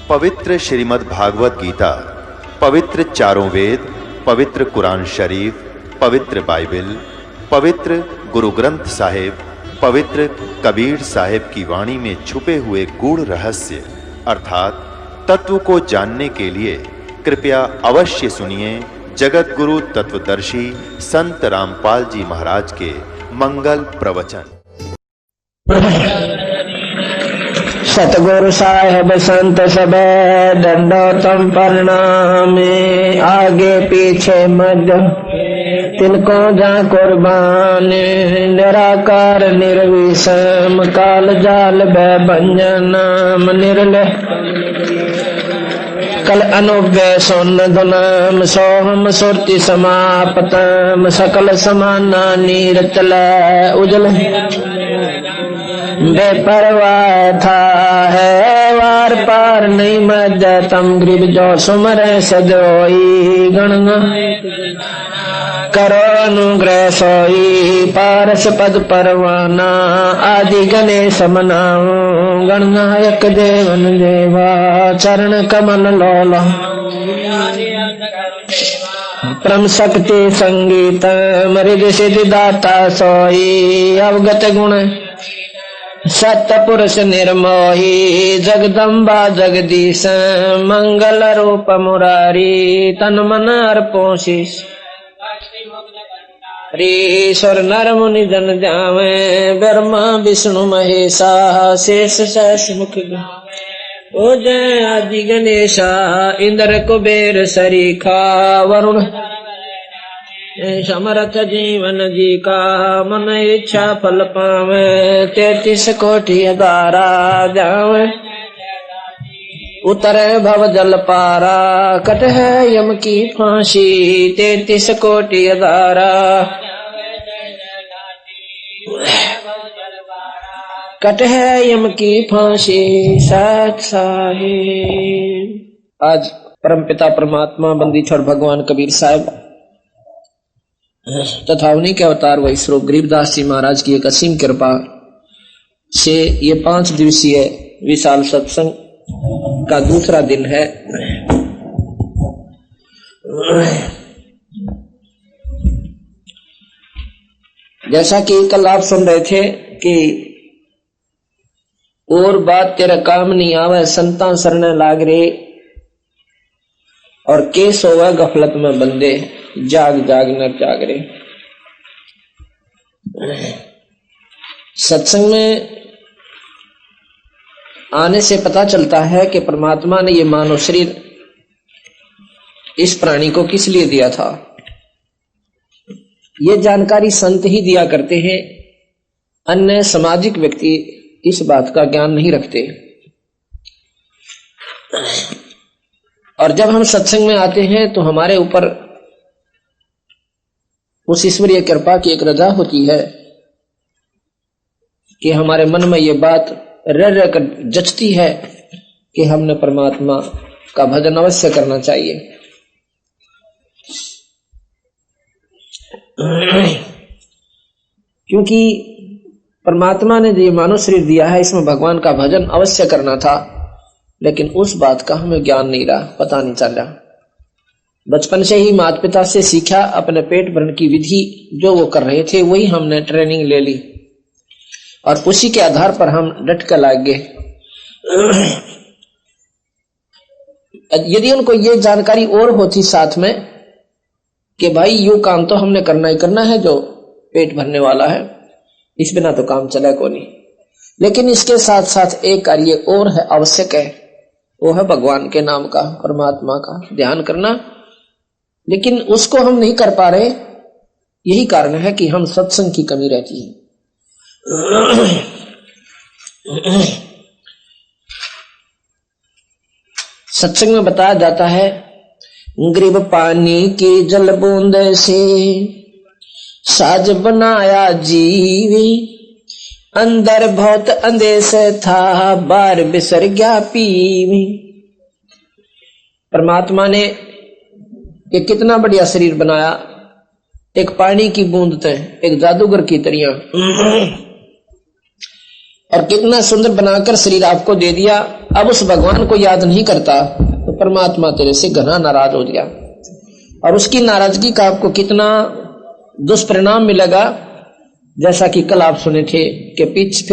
पवित्र श्रीमद् भागवत गीता, पवित्र चारों वेद, पवित्र कुरान शरीफ, पवित्र बाइबल, पवित्र गुरु ग्रंथ साहिब, पवित्र कबीर साहिब की वाणी में छुपे हुए गूढ़ रहस्य अर्थात तत्व को जानने के लिए कृपया अवश्य सुनिए जगत गुरु तत्वदर्शी संत रामपाल जी महाराज के मंगल प्रवचन। सतगुरु साहेब संत सब दंडोतम प्रणामे, आगे पीछे मध्य तिनको जा कुर्बान, निराकार निर्विषम काल जाल भंजन नाम निर्लय कल अनुव्यय सोन दुनाम सोहम सुरति समापतम सकल समाना नीरतल उजल बेपरवाह था है वार पार नहीं मजतम ग्रीब जो सुमर सजोई गणना करो अनुग्रह सोई पारस पद परवाना, आदि गणेश मनाओ गणनायक देवन देवा चरण कमल लोला परम शक्ति संगीत मृद सिद्धि दाता सोई अवगत गुण सत्य पुरुष निर्मोही जगदम्बा जगदीश मंगल रूप मुरारी तन मन अर्पोशीष ईश्वर नर मुनि जन जावे ब्रह्मा विष्णु महेशा शेष सहस मुख ओ जय आदि गणेशा इंद्र कुबेर सरीखा वरुण समर्थ जीवन जी का मन इच्छा फल पावे 33 कोटि अदारा जावे उतरे भव जल पारा कट है यम की फांसी 33 कोटि अदारा कट है यम की फांसी साथ साहिब। आज परमपिता परमात्मा बंदी छोड़ भगवान कबीर साहब तथा उन्हीं के अवतार वही स्वरूप गरीबदास जी महाराज की एक असीम कृपा से ये 5 दिवसीय विशाल सत्संग का दूसरा दिन है। जैसा कि कल आप सुन रहे थे कि और बात तेरा काम नहीं आवे संता सरने लाग रे और के सोवे गफलत में बंदे जाग जाग न जाग रे। सत्संग में आने से पता चलता है कि परमात्मा ने ये मानव शरीर इस प्राणी को किस लिए दिया था। ये जानकारी संत ही दिया करते हैं, अन्य सामाजिक व्यक्ति इस बात का ज्ञान नहीं रखते। और जब हम सत्संग में आते हैं तो हमारे ऊपर उस ईश्वरीय कृपा की एक रजा होती है कि हमारे मन में ये बात रह रह कर जचती है कि हमने परमात्मा का भजन अवश्य करना चाहिए। क्योंकि परमात्मा ने जो मानव शरीर दिया है इसमें भगवान का भजन अवश्य करना था, लेकिन उस बात का हमें ज्ञान नहीं रहा, पता नहीं चल रहा। बचपन से ही माता पिता से सीखा, अपने पेट भरण की विधि जो वो कर रहे थे वही हमने ट्रेनिंग ले ली और उसी के आधार पर हम डट कर लाग गए। यदि उनको ये जानकारी और होती साथ में कि भाई यू काम तो हमने करना ही करना है जो पेट भरने वाला है, इस बिना तो काम चला को नहीं। लेकिन इसके साथ साथ एक कार्य और है, आवश्यक है, वो है भगवान के नाम का, परमात्मा का ध्यान करना। लेकिन उसको हम नहीं कर पा रहे, यही कारण है कि हम सत्संग की कमी रहती है। सत्संग में बताया जाता है गरीब पानी की जल बूंद से साज बनाया जीवी, अंदर बहुत अंदेश था बार बिसर गया पीवी। परमात्मा ने ये कितना बढ़िया शरीर बनाया, एक पानी की बूंद थे, एक जादूगर की तरह, और कितना सुंदर बनाकर शरीर आपको दे दिया। अब उस भगवान को याद नहीं करता तो परमात्मा तेरे से घना नाराज हो गया, और उसकी नाराजगी का आपको कितना दुष्परिणाम मिलेगा, जैसा कि कल आप सुने थे कि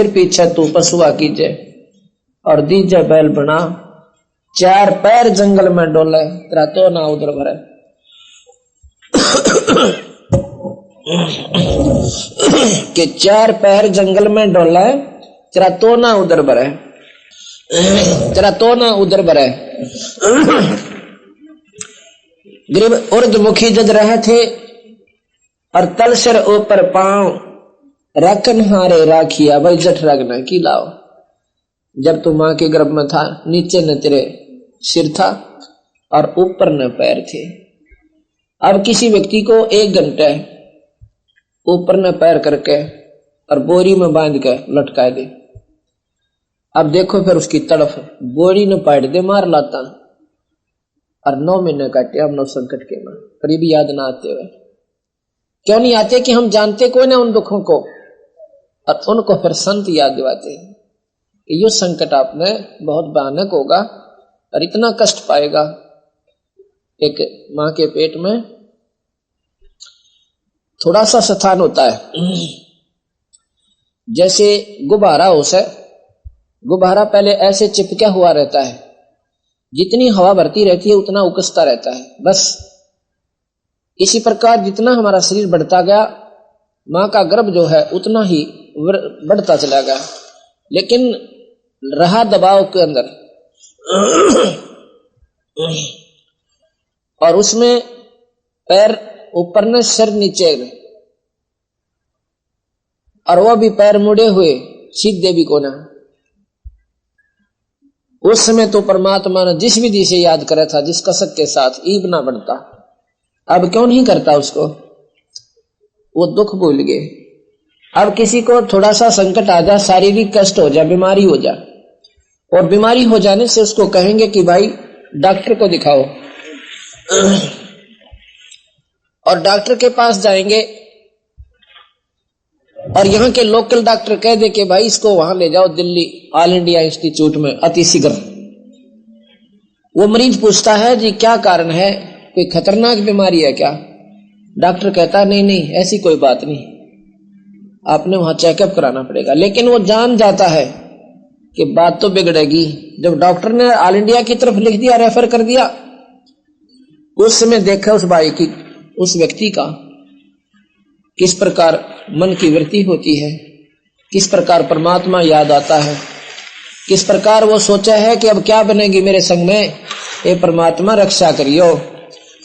पीछे तू पशुआ कीजे और दीजे बैल बना, 4 पैर जंगल में डोले तेरा तो ना उधर भरे। कि 4 पैर जंगल में डोले तेरा तो ना उधर भरे, तेरा तो ना उधर भरे। गरीब उर्दमुखी जज रहे थे और तल सिर ऊपर पांव रखन हारे राखिया, भाई जठ रगना की लाओ। जब तू मां के गर्भ में था नीचे न तेरे सिर था और ऊपर न पैर थे। अब किसी व्यक्ति को 1 घंटे ऊपर न पैर करके और बोरी में बांध के लटका दे, अब देखो फिर उसकी तड़फ, बोरी न पाट दे मार लाता और 9 महीने काटे हम 9 संकट के मां, पर ये भी याद ना आते हुए। क्यों नहीं आते कि हम जानते कोई ना उन दुखों को, और उनको फिर संत याद दिलाते हैं कि ये संकट आपने बहुत भयानक होगा और इतना कष्ट पाएगा। एक मां के पेट में थोड़ा सा स्थान होता है, जैसे गुब्बारा उसे गुब्बारा पहले ऐसे चिपका हुआ रहता है, जितनी हवा भरती रहती है उतना उकसता रहता है। बस इसी प्रकार जितना हमारा शरीर बढ़ता गया, मां का गर्भ जो है उतना ही बढ़ता चला गया, लेकिन रहा दबाव के अंदर। और उसमें पैर ऊपर ने सिर नीचे, और वह भी पैर मुड़े हुए सीधे भी कोना। उस समय तो परमात्मा ने जिस विधि से याद करा था, जिस कसक के साथ, ईब ना बढ़ता। अब क्यों नहीं करता उसको, वो दुख भूल गए। अब किसी को थोड़ा सा संकट आ जाए, शारीरिक कष्ट हो जाए, बीमारी हो जाए, और बीमारी हो जाने से उसको कहेंगे कि भाई डॉक्टर को दिखाओ, और डॉक्टर के पास जाएंगे और यहाँ के लोकल डॉक्टर कह दे कि भाई इसको वहां ले जाओ दिल्ली ऑल इंडिया इंस्टीट्यूट में अति शीघ्र। वो मरीज पूछता है जी क्या कारण है, कोई खतरनाक बीमारी है क्या? डॉक्टर कहता है नहीं नहीं ऐसी कोई बात नहीं, आपने वहां चेकअप कराना पड़ेगा। लेकिन वो जान जाता है कि बात तो बिगड़ेगी। जब डॉक्टर ने ऑल इंडिया की तरफ लिख दिया, रेफर कर दिया, उस समय देखा उस भाई की, उस व्यक्ति का किस प्रकार मन की वृत्ति होती है, किस प्रकार परमात्मा याद आता है, किस प्रकार वो सोचा है कि अब क्या बनेगी मेरे संग में, ये परमात्मा रक्षा करियो,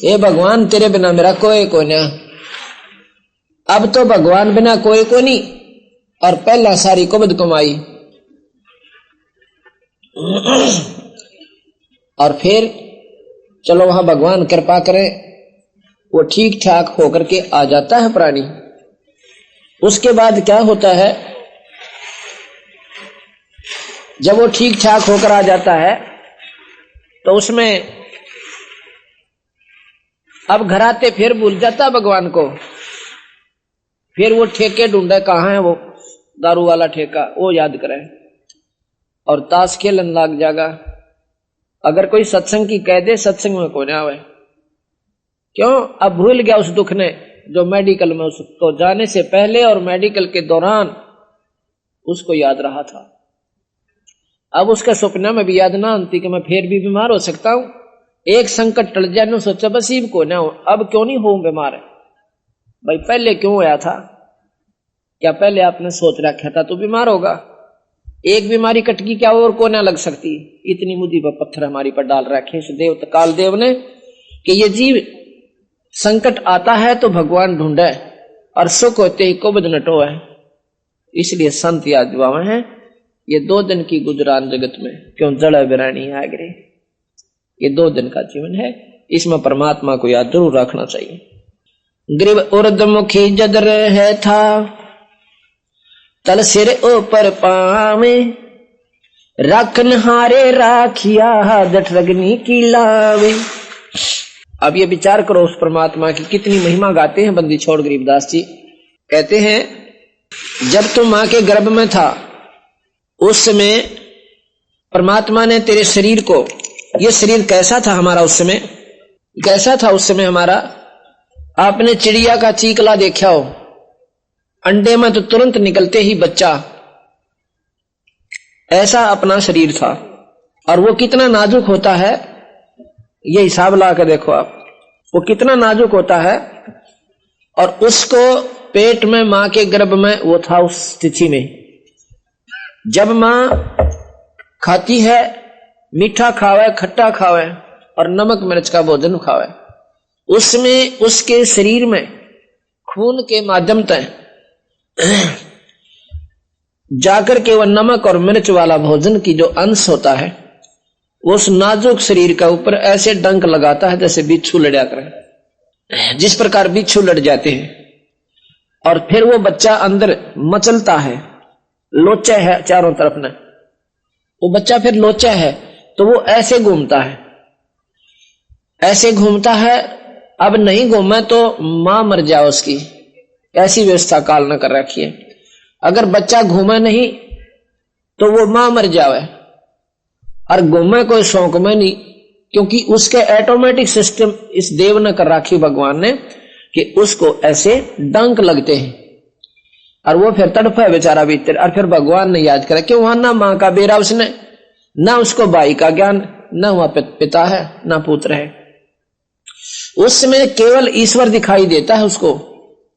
ये भगवान तेरे बिना मेरा कोई को ना। अब तो भगवान बिना कोई को नहीं, और पहला सारी कुबद कमाई। और फिर चलो वहां भगवान कृपा करे, वो ठीक ठाक होकर के आ जाता है प्राणी। उसके बाद क्या होता है, जब वो ठीक ठाक होकर आ जाता है तो उसमें अब घर आते फिर भूल जाता भगवान को। फिर वो ठेके ढूंढे, कहाँ है वो दारू वाला ठेका, वो याद करे और ताश खेलन लाग जाएगा। अगर कोई सत्संग की कह दे, सत्संग में कोई ना आवे। क्यों? अब भूल गया उस दुख ने जो मेडिकल में उसको जाने से पहले और मेडिकल के दौरान उसको याद रहा था। अब उसके सपने में भी याद ना आती कि मैं फिर भी बीमार हो सकता हूं। एक संकट टल जाए ना, सोचा बस इब को ना हो, अब क्यों नहीं हो बीमार है भाई, पहले क्यों होया था? क्या पहले आपने सोच रखा था तो बीमार होगा? एक बीमारी कटकी क्या और को ना लग सकती? इतनी मुद्दी पर पत्थर हमारी पर डाल रखे इस देव काल देव ने कि ये जीव संकट आता है तो भगवान ढूंढे और सुख होते ही कुबद नटो है। इसलिए संत याद दिवावे हैं, ये 2 दिन की गुजरान जगत में क्यों जड़ा बिरानी आगरे। ये 2 दिन का जीवन है, इसमें परमात्मा को याद जरूर रखना चाहिए। ग्रीव उर्दमुखी जद रहे था, तल सिर ऊपर पावे, रखन हारे राखिया जठ रगनी की लावे। अब ये विचार करो उस परमात्मा की कितनी महिमा गाते हैं बंदी छोड़ गरीबदास जी। कहते हैं जब तुम मां के गर्भ में था उस समय परमात्मा ने तेरे शरीर को, ये शरीर कैसा था हमारा उस समय, कैसा था उस समय हमारा? आपने चिड़िया का चीकला देखा हो, अंडे में तो तुरंत निकलते ही बच्चा, ऐसा अपना शरीर था। और वो कितना नाजुक होता है, ये हिसाब ला के देखो आप, वो कितना नाजुक होता है। और उसको पेट में, मां के गर्भ में वो था उस स्थिति में। जब मां खाती है, मीठा खावे, खट्टा खावे और नमक मिर्च का भोजन खावे, उसमें उसके शरीर में खून के माध्यम से जाकर के वह नमक और मिर्च वाला भोजन की जो अंश होता है, वो उस नाजुक शरीर का ऊपर ऐसे डंक लगाता है जैसे बिच्छू लड़ा करे, जिस प्रकार बिच्छू लड़ जाते हैं। और फिर वो बच्चा अंदर मचलता है, लोचा है चारों तरफ में, वो बच्चा फिर लोचा है तो वो ऐसे घूमता है, ऐसे घूमता है। अब नहीं घूमे तो मां मर जाए उसकी, ऐसी व्यवस्था काल ने कर रखी है। अगर बच्चा घूमे नहीं तो वो मां मर जावे, और घूमे कोई शौक में नहीं, क्योंकि उसके ऑटोमेटिक सिस्टम इस देव ने कर रखी भगवान ने कि उसको ऐसे डंक लगते हैं और वो फिर तड़फा है बेचारा भीतर। और फिर भगवान ने याद करा कि वहां ना मां का बेरा उसने, ना उसको भाई का ज्ञान, ना वहां पिता है ना पुत्र है, उसमें केवल ईश्वर दिखाई देता है उसको।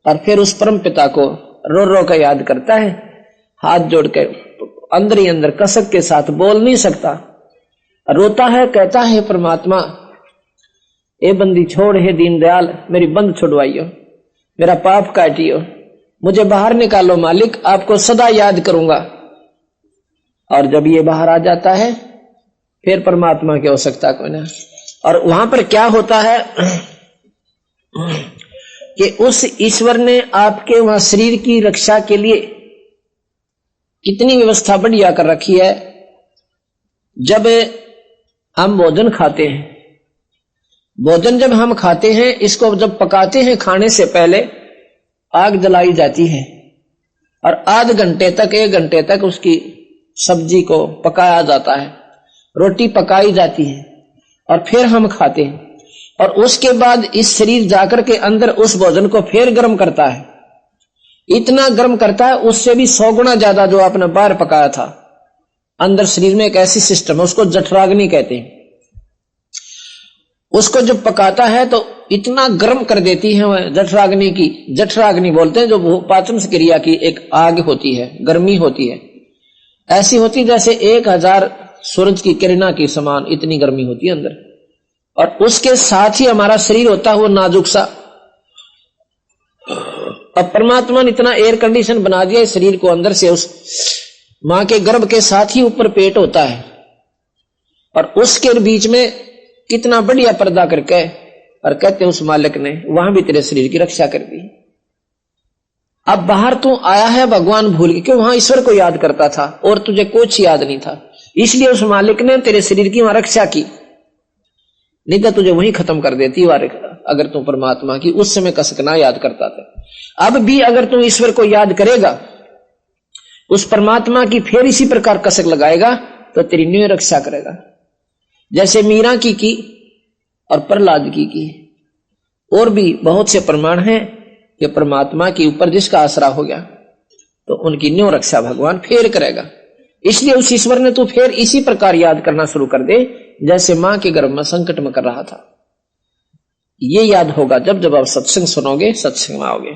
और फिर उस परम पिता को रो रो कर याद करता है, हाथ जोड़ के अंदर ही अंदर कसक के साथ, बोल नहीं सकता, रोता है, कहता है परमात्मा ए बंदी छोड़, हे दीनदयाल मेरी बंद छुड़वाइयो, मेरा पाप काटियो, मुझे बाहर निकालो मालिक, आपको सदा याद करूंगा। और जब ये बाहर आ जाता है फिर परमात्मा की आवश्यकता कोई ना। और वहां पर क्या होता है कि उस ईश्वर ने आपके वहां शरीर की रक्षा के लिए कितनी व्यवस्था बढ़िया कर रखी है। जब हम भोजन खाते हैं, भोजन जब हम खाते हैं, इसको जब पकाते हैं खाने से पहले आग जलाई जाती है और आध घंटे तक, 1 घंटे तक उसकी सब्जी को पकाया जाता है, रोटी पकाई जाती है और फिर हम खाते हैं। और उसके बाद इस शरीर जाकर के अंदर उस भोजन को फिर गर्म करता है, इतना गर्म करता है उससे भी 100 गुना ज्यादा जो आपने बाहर पकाया था। अंदर शरीर में एक ऐसी सिस्टम है, उसको जठराग्नि कहते हैं। उसको जब पकाता है तो इतना गर्म कर देती है वह जठराग्नि की, जठराग्नि बोलते हैं, जो पाचन क्रिया की एक आग होती है, गर्मी होती है, ऐसी होती जैसे 1000 सूरज की किरणा की समान, इतनी गर्मी होती है अंदर। और उसके साथ ही हमारा शरीर होता है वो नाजुक सा। अब परमात्मा ने इतना एयर कंडीशन बना दिया इस शरीर को, अंदर से उस मां के गर्भ के साथ ही ऊपर पेट होता है और उसके बीच में कितना बढ़िया पर्दा करके, और कहते हैं उस मालिक ने वहां भी तेरे शरीर की रक्षा कर दी। अब बाहर तू आया है भगवान भूल के, क्यों? वहां ईश्वर को याद करता था और तुझे कुछ याद नहीं था, इसलिए उस मालिक ने तेरे शरीर की वहां रक्षा की, नहीं तो तुझे वहीं खत्म कर देती अगर तू परमात्मा की उस समय कसक ना याद करता था। अब भी अगर तू ईश्वर को याद करेगा, उस परमात्मा की फिर इसी प्रकार कसक लगाएगा तो तेरी न्यू रक्षा करेगा। जैसे मीरा की और प्रहलाद की और भी बहुत से प्रमाण हैं कि परमात्मा के ऊपर जिसका आसरा हो गया तो उनकी न्यू रक्षा भगवान फिर करेगा। इसलिए उस ईश्वर ने तू फिर इसी प्रकार याद करना शुरू कर दे जैसे मां के गर्भ में संकट में कर रहा था। ये याद होगा जब जब आप सत्संग सुनोगे, सत्संग में आओगे।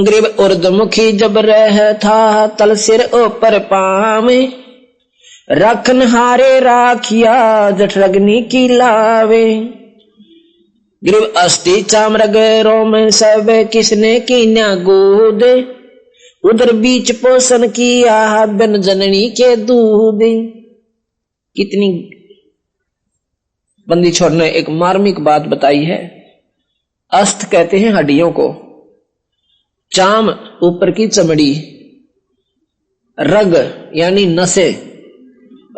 ग्रीव उर्दमुखी जब रह था, तल सिर ऊपर पावे, रखन हारे राखिया जठरग्नि की लावे। ग्रीव अस्थि चामरग रोम सब किसने की न्या गोद, उधर बीच पोषण किया बिन जननी के दूध। कितनी बंदी छोर ने एक मार्मिक बात बताई है। अस्त कहते हैं हड्डियों को, चाम ऊपर की चमड़ी, रग यानी नसें,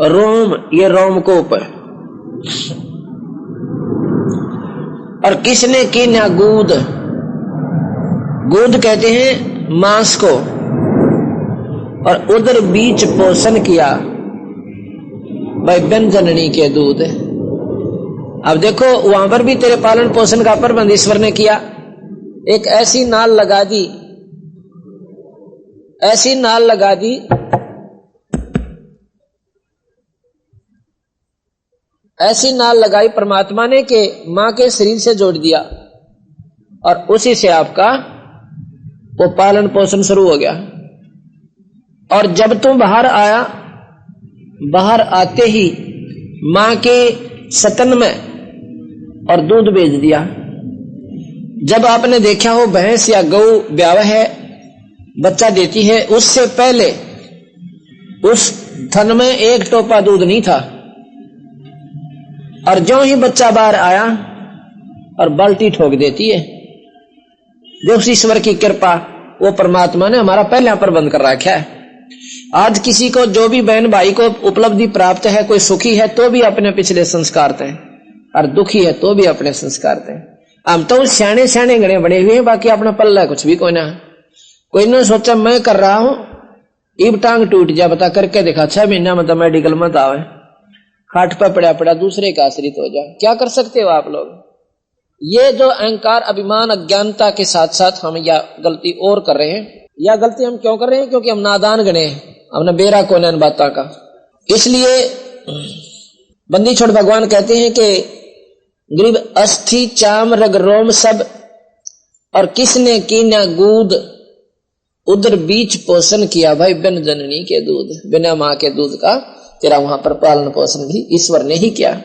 रोम ये रोमकूप, और किसने की ना गूद, गूद कहते हैं मांस को, और उधर बीच पोषण किया भाई बिन जननी के दूध। अब देखो वहां पर भी तेरे पालन पोषण का प्रबंध ईश्वर ने किया। एक ऐसी नाल लगा दी, ऐसी नाल लगा दी, ऐसी नाल लगाई परमात्मा ने कि मां के शरीर से जोड़ दिया और उसी से आपका वो पालन पोषण शुरू हो गया। और जब तुम बाहर आया, बाहर आते ही मां के सतन में और दूध बेच दिया। जब आपने देखा हो भैंस या गऊ ब्याह है, बच्चा देती है, उससे पहले उस थन में एक टोपा दूध नहीं था, और जो ही बच्चा बाहर आया और बाल्टी ठोक देती है। जो ईश्वर की कृपा, वो परमात्मा ने हमारा पहले प्रबंध कर रखा है। आज किसी को जो भी बहन भाई को उपलब्धि प्राप्त है, कोई सुखी है तो भी अपने पिछले संस्कार थे, और दुखी है तो भी अपने संस्कार थे। हम तो सियाने सियाने गणे बड़े हुए हैं, बाकी अपना पल्ला कुछ भी कोई ना। कोई ने सोचा मैं कर रहा हूं, इब टांग टूट जा, बता करके देखा 6 महीना में तो मेडिकल मत आवे, खाट पर पड़ा पड़ा दूसरे का आश्रित हो जा। क्या कर सकते हो आप लोग? ये जो अहंकार, अभिमान, अज्ञानता के साथ साथ हम यह गलती और कर रहे हैं। यह गलती हम क्यों कर रहे हैं? क्योंकि हम नादान गणे हैं, हमने बेरा कोने इन बातों का। इसलिए बंदी छोड़ भगवान कहते हैं कि गरीब अस्थि चाम रग रोम सब, और किसने की ना गूद, उधर बीच पोषण किया भाई बिन जननी के दूध। बिना मां के दूध का तेरा वहां पर पालन पोषण भी ईश्वर ने ही किया।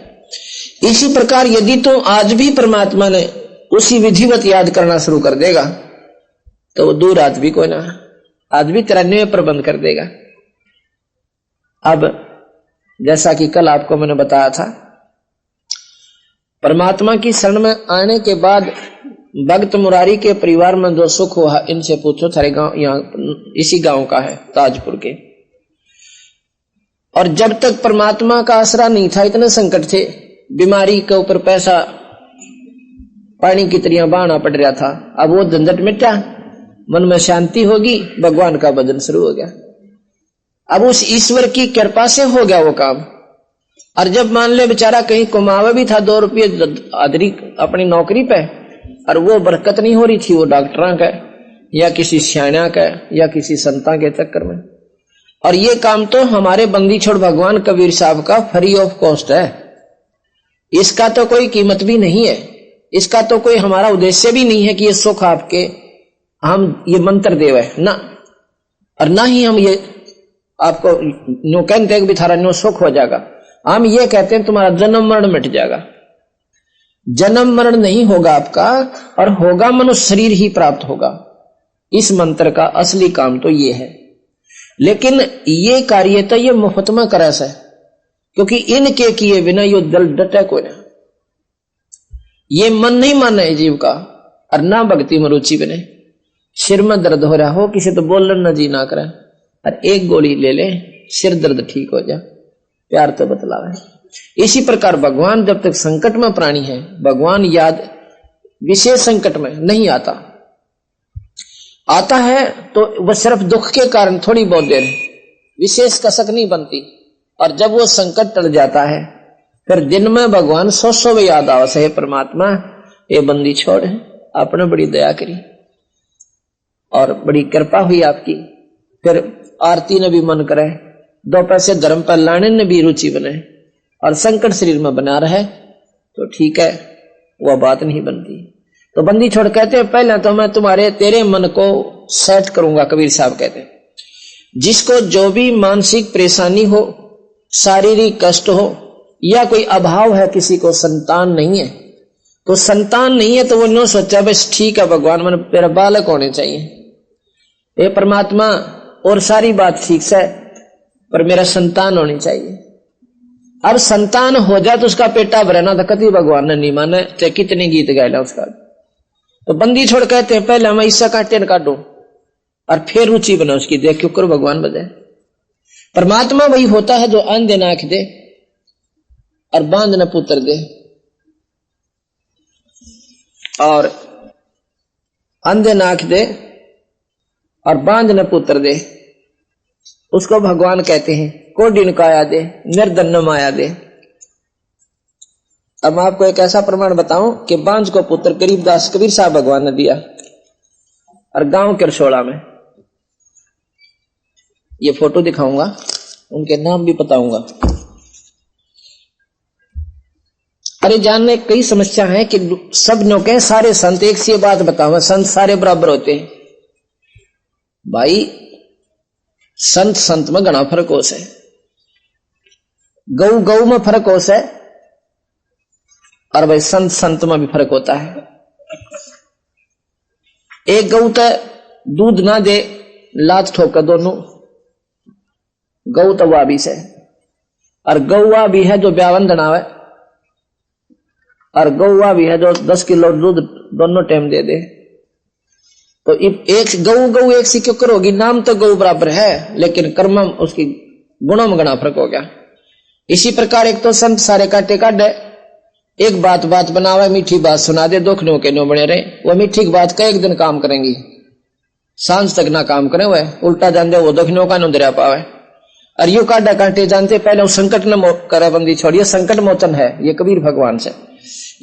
इसी प्रकार यदि तो आज भी परमात्मा ने उसी विधिवत याद करना शुरू कर देगा तो वो दूर आज भी कोई ना, आज भी तेरा न्याय प्रबंध कर देगा। अब जैसा कि कल आपको मैंने बताया था, परमात्मा की शरण में आने के बाद भक्त मुरारी के परिवार में जो सुख हुआ, इनसे पूछो। थारे गांव यहाँ इसी गांव का है, ताजपुर के। और जब तक परमात्मा का आसरा नहीं था, इतने संकट थे, बीमारी के ऊपर पैसा पानी की तरह बहाना पड़ रहा था। अब वो झंझट मिटा, मन में शांति होगी, भगवान का भजन शुरू हो गया। अब उस ईश्वर की कृपा से हो गया वो काम। और जब मान ले बेचारा कहीं कमावा भी था 2 रुपये आदरी अपनी नौकरी पे, और वो बरकत नहीं हो रही थी, वो डॉक्टरों का या किसी सियाणा का या किसी संता के चक्कर में। और ये काम तो हमारे बंदी छोड़ भगवान कबीर साहब का फ्री ऑफ कॉस्ट है। इसका तो कोई कीमत भी नहीं है, इसका तो कोई हमारा उद्देश्य भी नहीं है कि ये सुख आपके हम ये मंत्र देवे ना, और ना ही हम ये आपको न्यू कहते हैं कि थारा न्यू सुख हो जाएगा। हम ये कहते हैं तुम्हारा जन्म मरण मिट जाएगा। जन्म मरण नहीं होगा आपका, और होगा मनुष्य शरीर ही प्राप्त होगा। इस मंत्र का असली काम तो ये है। लेकिन ये कार्य तो ये मुफ्त में करे से, क्योंकि इनके किए बिना यो दिल डटे कोई ना। ये मन नहीं माना है जीव का, और ना भक्ति में रुचि बने। सिर में दर्द हो रहा हो, किसी तो बोलन न जी ना करे, और एक गोली ले ले, सिर दर्द ठीक हो जाए, प्यार तो बतलावे। इसी प्रकार भगवान जब तक संकट में प्राणी है, भगवान याद विशेष संकट में नहीं आता। आता है तो वह सिर्फ दुख के कारण थोड़ी बहुत देर विशेष कसक नहीं बनती, और जब वो संकट टल जाता है फिर दिन में भगवान 100 याद आवस है, परमात्मा ये बंदी छोड़, आपने बड़ी दया करी और बड़ी कृपा हुई आपकी। फिर आरती ने भी मन करे, 2 पैसे धर्म पर लाने ने भी रुचि बने, और संकट शरीर में बना रहे तो ठीक है, वह बात नहीं बनती। तो बंदी छोड़ कहते हैं पहले तो मैं तुम्हारे तेरे मन को सेट करूंगा। कबीर साहब कहते हैं जिसको जो भी मानसिक परेशानी हो, शारीरिक कष्ट हो, या कोई अभाव है, किसी को संतान नहीं है, तो संतान नहीं है तो वो नो सोचा बस ठीक है भगवान मैंने मेरा बालक होने चाहिए, ये परमात्मा और सारी बात ठीक से, पर मेरा संतान होनी चाहिए। अब संतान हो जाए तो उसका पेटा भरना था, कति भगवान ने नहीं माने, चाहे कितने गीत गायला उसका। तो बंदी छोड़ कहते हैं पहले मैं ईसा काटे काटो और फिर रुचि बना उसकी, देख क्यों करो भगवान बजाए। परमात्मा वही होता है जो अंधे नाक दे और बांध न पुत्र दे, और अंधे नाक दे और बांध न पुत्र दे। उसको भगवान कहते हैं। कोडिन काया दे, निर्धन माया दे। अब मैं आपको एक ऐसा प्रमाण बताऊं कि बांझ को पुत्र गरीबदास कबीर साहब भगवान ने दिया, और गांव करसोला में, ये फोटो दिखाऊंगा, उनके नाम भी बताऊंगा। अरे जानने कई समस्या है कि सब नो के सारे संत एक सी बात बताओ, संत सारे बराबर होते हैं। भाई संत संत में घना फर्क हो से, गौ गौ में फर्क हो से, और भाई संत संत में भी फर्क होता है। एक गौ तो दूध ना दे, लात ठोकर दोनों, गौ तो वह भी से, और गौवा भी है जो ब्यावन दनावे, और गौवा भी है जो 10 किलो दूध दोनों टाइम दे दे। तो एक गौ एक सी क्यों करोगी, नाम तो गौ बराबर है, लेकिन कर्म उसकी गुणों में घना फर्क हो गया। इसी प्रकार एक तो संत सारे काटे काटे, एक बात बात बनावे, मीठी बात सुना दे, दुखनों के नो बने रहे। वो मीठी बात का एक दिन काम करेंगी, सांझ तक ना काम करे, वह उल्टा जान दे, वो दुखनों का नो दरिया पावे। और यू काटा काटे जानते पहले उस संकट न करे बंदी छोड़िए, संकट मोचन है ये कबीर भगवान से।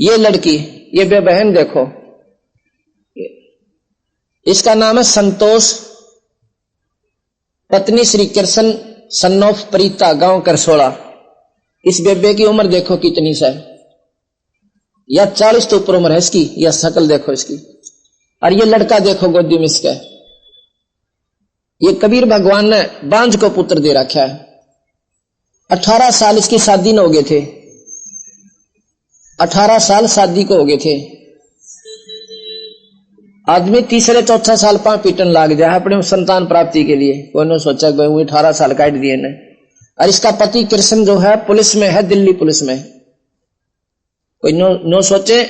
ये लड़की, ये बहन देखो, इसका नाम है संतोष, पत्नी श्री कृष्ण सन ऑफ प्रीता, गांव करसोला। इस बेबे की उम्र देखो कितनी सा है, या 40 तो ऊपर उम्र है इसकी, या शकल देखो इसकी। और ये लड़का देखो गोदी में इसका, ये कबीर भगवान ने बांझ को पुत्र दे रखा है। 18 साल इसकी शादी न हो गए थे, 18 साल शादी को हो गए थे। आदमी तीसरे चौथा साल पांव पीटन लाग जाए अपने संतान प्राप्ति के लिए। कोई ने सोचा कि भाई 18 साल काट दिए ने। और इसका पति कृष्ण जो है पुलिस में है, दिल्ली पुलिस में। कोई नो सोचे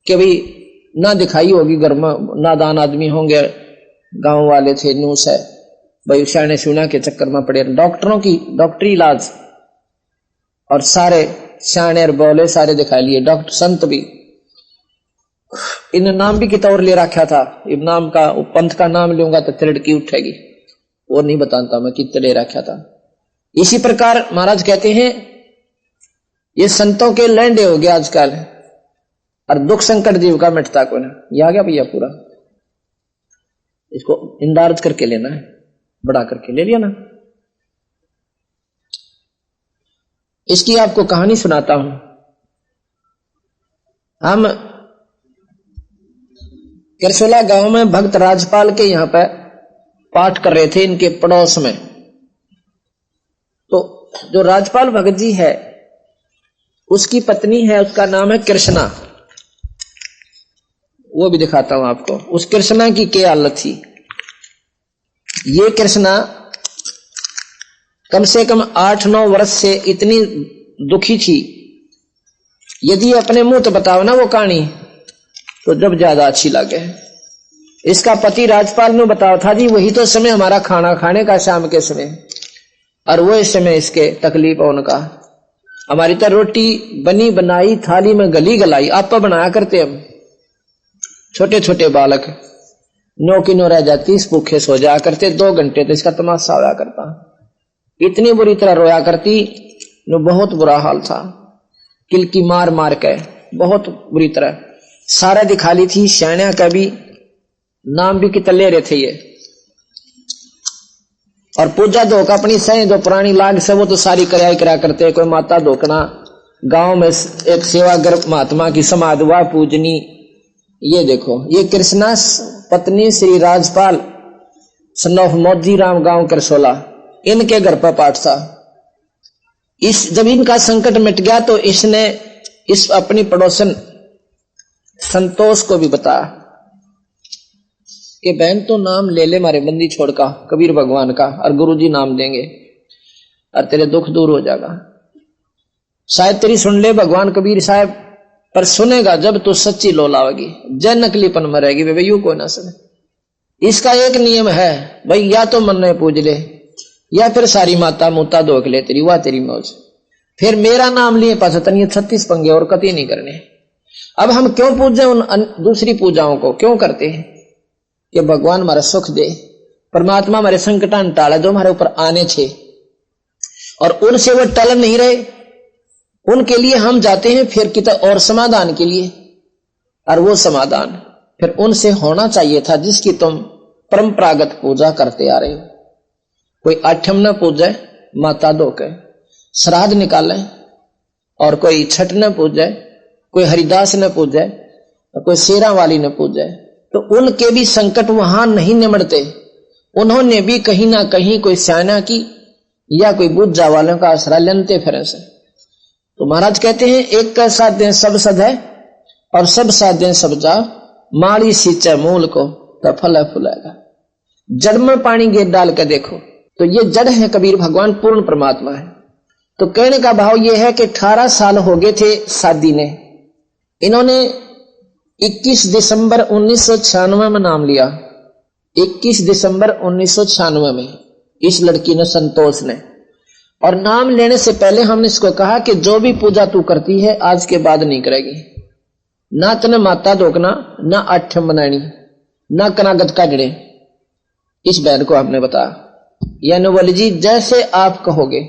कि भाई ना दिखाई होगी घर में, नादान आदमी होंगे, गांव वाले थे, नूस है भाई, शाने सुना के चक्कर में पड़े। डॉक्टरों की डॉक्टरी इलाज, और सारे शाने और बोले सारे दिखा लिए, डॉक्टर संत भी। इन नाम भी कितना और ले रखा था, इस नाम का पंथ का नाम लूंगा तो तिरड़की उठेगी, वो नहीं बताता मैं कितने ले रखा था। इसी प्रकार महाराज कहते हैं ये संतों के लैंडे हो गया आजकल, और दुख संकट जीव का मिटता को ना। ये आ गया भैया पूरा, इसको इंदार्ज करके लेना है, बड़ा करके ले लिया ना। इसकी आपको कहानी सुनाता हूं। हम करसोला गांव में भक्त राजपाल के यहां पर पाठ कर रहे थे, इनके पड़ोस में। तो जो राजपाल भगत जी है उसकी पत्नी है, उसका नाम है कृष्णा। वो भी दिखाता हूं आपको उस कृष्णा की क्या हालत थी। ये कृष्णा कम से कम 8-9 वर्ष से इतनी दुखी थी, यदि अपने मुंह तो बताओ ना वो कहानी तो जब ज्यादा अच्छी लगे। इसका पति राजपाल ने बताया था जी वही तो समय हमारा खाना खाने का शाम के समय, और वो इस समय इसके तकलीफ है उनका। हमारी तो रोटी बनी बनाई थाली में गली गलाई आप बनाया करते, हम छोटे छोटे बालक 9 की 9 रह जाती, इस भूखे सो जाया करते 2 घंटे, तो इसका तमाशा होया करता। इतनी बुरी तरह रोया करती, नो बहुत बुरा हाल था, किलकी मार मार के बहुत बुरी तरह सारा दिखा ली थी। शैण्या का भी नाम भी कितना ले रहे थे ये, और पूजा धोक अपनी सही जो पुरानी लाग से वो तो सारी करा करते। कोई माता धोकना, गांव में एक सेवागर महात्मा की समाधि हुआ पूजनी। ये देखो ये कृष्णा पत्नी श्री राजपाल सनोफ मोदी राम, गांव करसोला, इनके घर पर पाठ था। इस जब इनका संकट मिट गया तो इसने इस अपनी पड़ोसन संतोष को भी बताया कि बहन तो नाम ले ले मारे बंदी छोड़ का कबीर भगवान का, और गुरुजी नाम देंगे और तेरे दुख दूर हो जाएगा। शायद तेरी सुन ले भगवान कबीर साहब, पर सुनेगा जब तू सच्ची लो लावेगी, जय नकलीपन में रहेगी वे यू कोई ना सुने। इसका एक नियम है भाई, या तो मन में पूज ले या फिर सारी माता मुता धोक ले तेरी, वाह तेरी मौज। फिर मेरा नाम लिए पास तनिए 36 पंगे और कति नहीं करने। अब हम क्यों पूजे उन दूसरी पूजाओं को, क्यों करते हैं? ये भगवान हमारा सुख दे, परमात्मा हमारे संकटान टाला जो हमारे ऊपर आने थे, और उनसे वो टल नहीं रहे, उनके लिए हम जाते हैं फिर कितना और समाधान के लिए, और वो समाधान फिर उनसे होना चाहिए था जिसकी तुम परंपरागत पूजा करते आ रहे हो। कोई आठम न पूजे माता दो के श्राद्ध निकाले, और कोई छठ न पूजे, कोई हरिदास न पूजे, कोई शेरा वाली न पूजे, तो उनके भी संकट वहां नहीं निमटते। उन्होंने भी कहीं ना कहीं कोई स्याना की या कोई बुज्जा वालों का आसरा लेते फिर से। तो महाराज कहते हैं एक का साथ दें सब सद है, और सब साथ दें सब जा, माड़ी सींचे मूल को तो फल फूलेगा। जड़ में पानी गिर डाल के देखो, तो ये जड़ है कबीर भगवान, पूर्ण परमात्मा है। तो कहने का भाव ये है कि 18 साल हो गए थे शादी ने, इन्होंने 21 दिसंबर 1996 में नाम लिया। 21 दिसंबर 1996 में इस लड़की ने, संतोष ने, और नाम लेने से पहले हमने इसको कहा कि जो भी पूजा तू करती है आज के बाद नहीं करेगी, ना तने माता धोकना, ना आठम बनानी, ना कनागत काटने। इस बहन को आपने बताया, यानी बोली जी जैसे आप कहोगे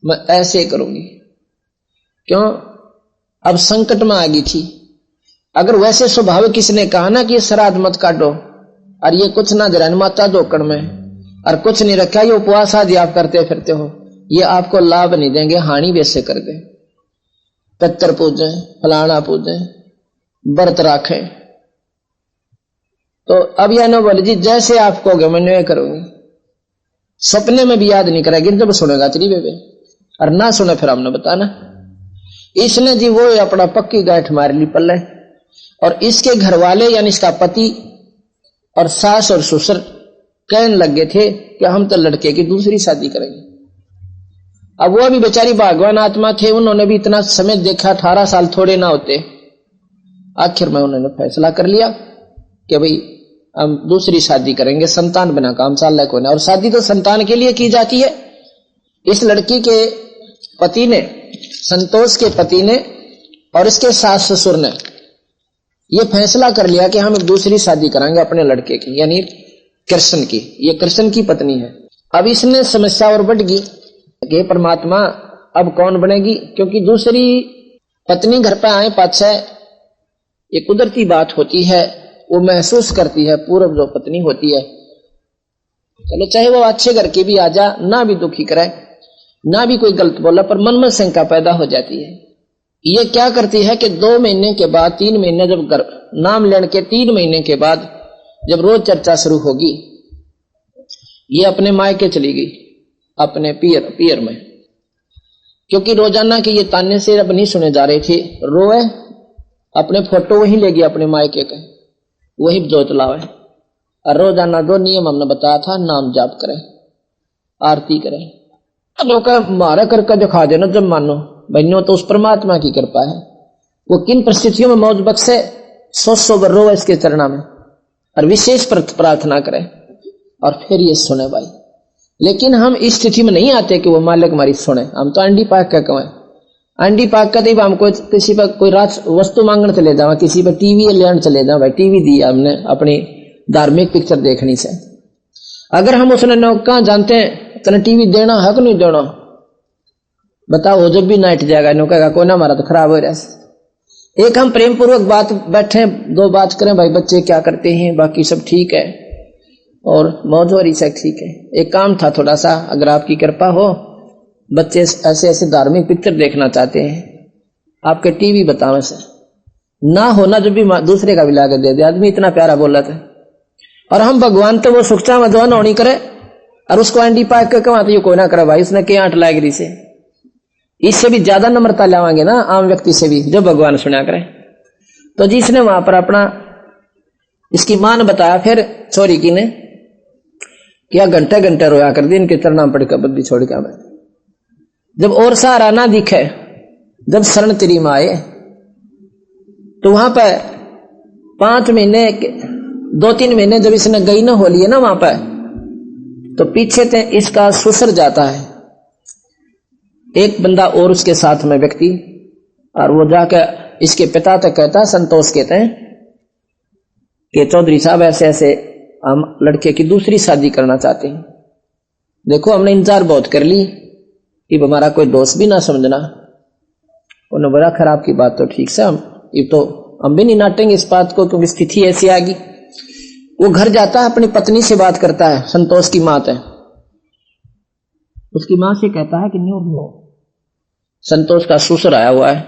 मैं ऐसे करूंगी। क्यों? अब संकट में आ गई थी। अगर वैसे स्वभाव किसने कहा ना कि श्राद्ध मत काटो, और ये कुछ ना जरा माता धोकड़ में, और कुछ नहीं रखा, ये उपवास आदि आप करते फिरते हो, ये आपको लाभ नहीं देंगे, हानि वैसे कर दे। पितर पूजे, फलाना पूजे, व्रत राखे। तो अब यह न बोले जी जैसे आप कहोगे मैं नहीं करूंगी। सपने में भी याद नहीं करेगी जब सुनेगा तेरी बेबे, और ना सुने फिर हमने बताना। इसने जी वो अपना पक्की गांठ मार ली पल्ले, और इसके घर वाले यानी इसका पति और सास और ससुर कहने लगे थे कि हम तो लड़के की दूसरी शादी करेंगे। अब वो भी बेचारी भगवान आत्मा थे, उन्होंने भी इतना समय देखा, 18 साल थोड़े ना होते। आखिर में उन्होंने फैसला कर लिया कि भाई हम दूसरी शादी करेंगे, संतान बिना काम चल को नहीं। और शादी तो संतान के लिए की जाती है। इस लड़की के पति ने, संतोष के पति ने और इसके सास ससुर ने ये फैसला कर लिया कि हम एक दूसरी शादी कराएंगे अपने लड़के की, यानी कृष्ण की। ये कृष्ण की पत्नी है। अब इसने समस्या और बढ़ गई कि परमात्मा अब कौन बनेगी, क्योंकि दूसरी पत्नी घर पर आए पाछे ये कुदरती बात होती है, वो महसूस करती है पूर्व जो पत्नी होती है। चलो चाहे वो अच्छे घर की भी आ जा, ना भी दुखी करे, ना भी कोई गलत बोला, पर मन में शंका पैदा हो जाती है। ये क्या करती है कि 2 महीने के बाद, 3 महीने जब नाम लेने के 3 महीने के बाद जब रोज चर्चा शुरू होगी, ये अपने मायके चली गई, अपने पियर में, क्योंकि रोजाना के ये ताने से अब नहीं सुने जा रहे थे। रोए, अपने फोटो वही ले गई अपने मायके के, वही जोत लावे, और रोजाना 2 नियम हमने बताया था, नाम जाप करें, आरती करें। लोग मारा करके दिखा देना जब मानो बहनों, तो उस परमात्मा की कृपा है। वो किन परिस्थितियों में मौज बख्शे, 100 बार रो इसके चरणा में और विशेष प्रार्थना करें, और फिर ये सुने भाई। लेकिन हम इस स्थिति में नहीं आते कि वो मालिक हमारी सुने। हम तो अंडी पाक का कहें, अंडी पाक का हम कोई किसी पर कोई रात वस्तु मांगने चले जावा, किसी पर टीवी लेने चले जाओ, भाई टीवी दी हमने अपनी धार्मिक पिक्चर देखनी से। अगर हम उसने नौका जानते हैं तो टीवी देना है कि नहीं देना, बताओ, वो जब भी नाइट जाएगा नो कहेगा कोई ना हमारा तो खराब हो रहा है। एक हम प्रेम पूर्वक बात बैठे, 2 बात करें, भाई बच्चे क्या करते हैं, बाकी सब ठीक है और मौज हो रही से ठीक है। एक काम था थोड़ा सा, अगर आपकी कृपा हो, बच्चे ऐसे ऐसे धार्मिक पिक्चर देखना चाहते हैं, आपके टीवी बतावे से ना होना, जब भी दूसरे का भी लाकर दे दे। आदमी इतना प्यारा बोला था, और हम भगवान तो वो सुखचा मधुआन होनी करे, और उसको अंडी पाक के कमाते कोई ना करे भाई, उसने क्या आंट लाएगी से। इससे भी ज्यादा नम्रता लावांगे ना आम व्यक्ति से भी, जो भगवान सुना करे। तो जिसने वहां पर अपना इसकी मां ने बताया फिर छोरी की ने, क्या घंटे घंटे रोया कर दी इनके चरणा पड़ कर बद्दी छोड़ के। मैं जब और सहारा ना दिखे, जब शरण तेरी मां आए, तो वहां पर 5 महीने 2-3 महीने जब इसने गई ना हो लिए ना वहां पर, तो पीछे से इसका ससुर जाता है, एक बंदा और उसके साथ में व्यक्ति, और वो जाकर इसके पिता तक कहता है, संतोष कहते हैं कि चौधरी साहब ऐसे ऐसे हम लड़के की दूसरी शादी करना चाहते हैं। देखो हमने इंतजार बहुत कर ली, अब हमारा कोई दोस्त भी ना समझना। उन्होंने बोला खराब की बात तो ठीक से हम भी नहीं नाटेंगे इस बात को, क्योंकि स्थिति ऐसी आ गई। वो घर जाता है, अपनी पत्नी से बात करता है, संतोष की माँ है, उसकी माँ से कहता है कि न्यू संतोष का ससुर आया हुआ है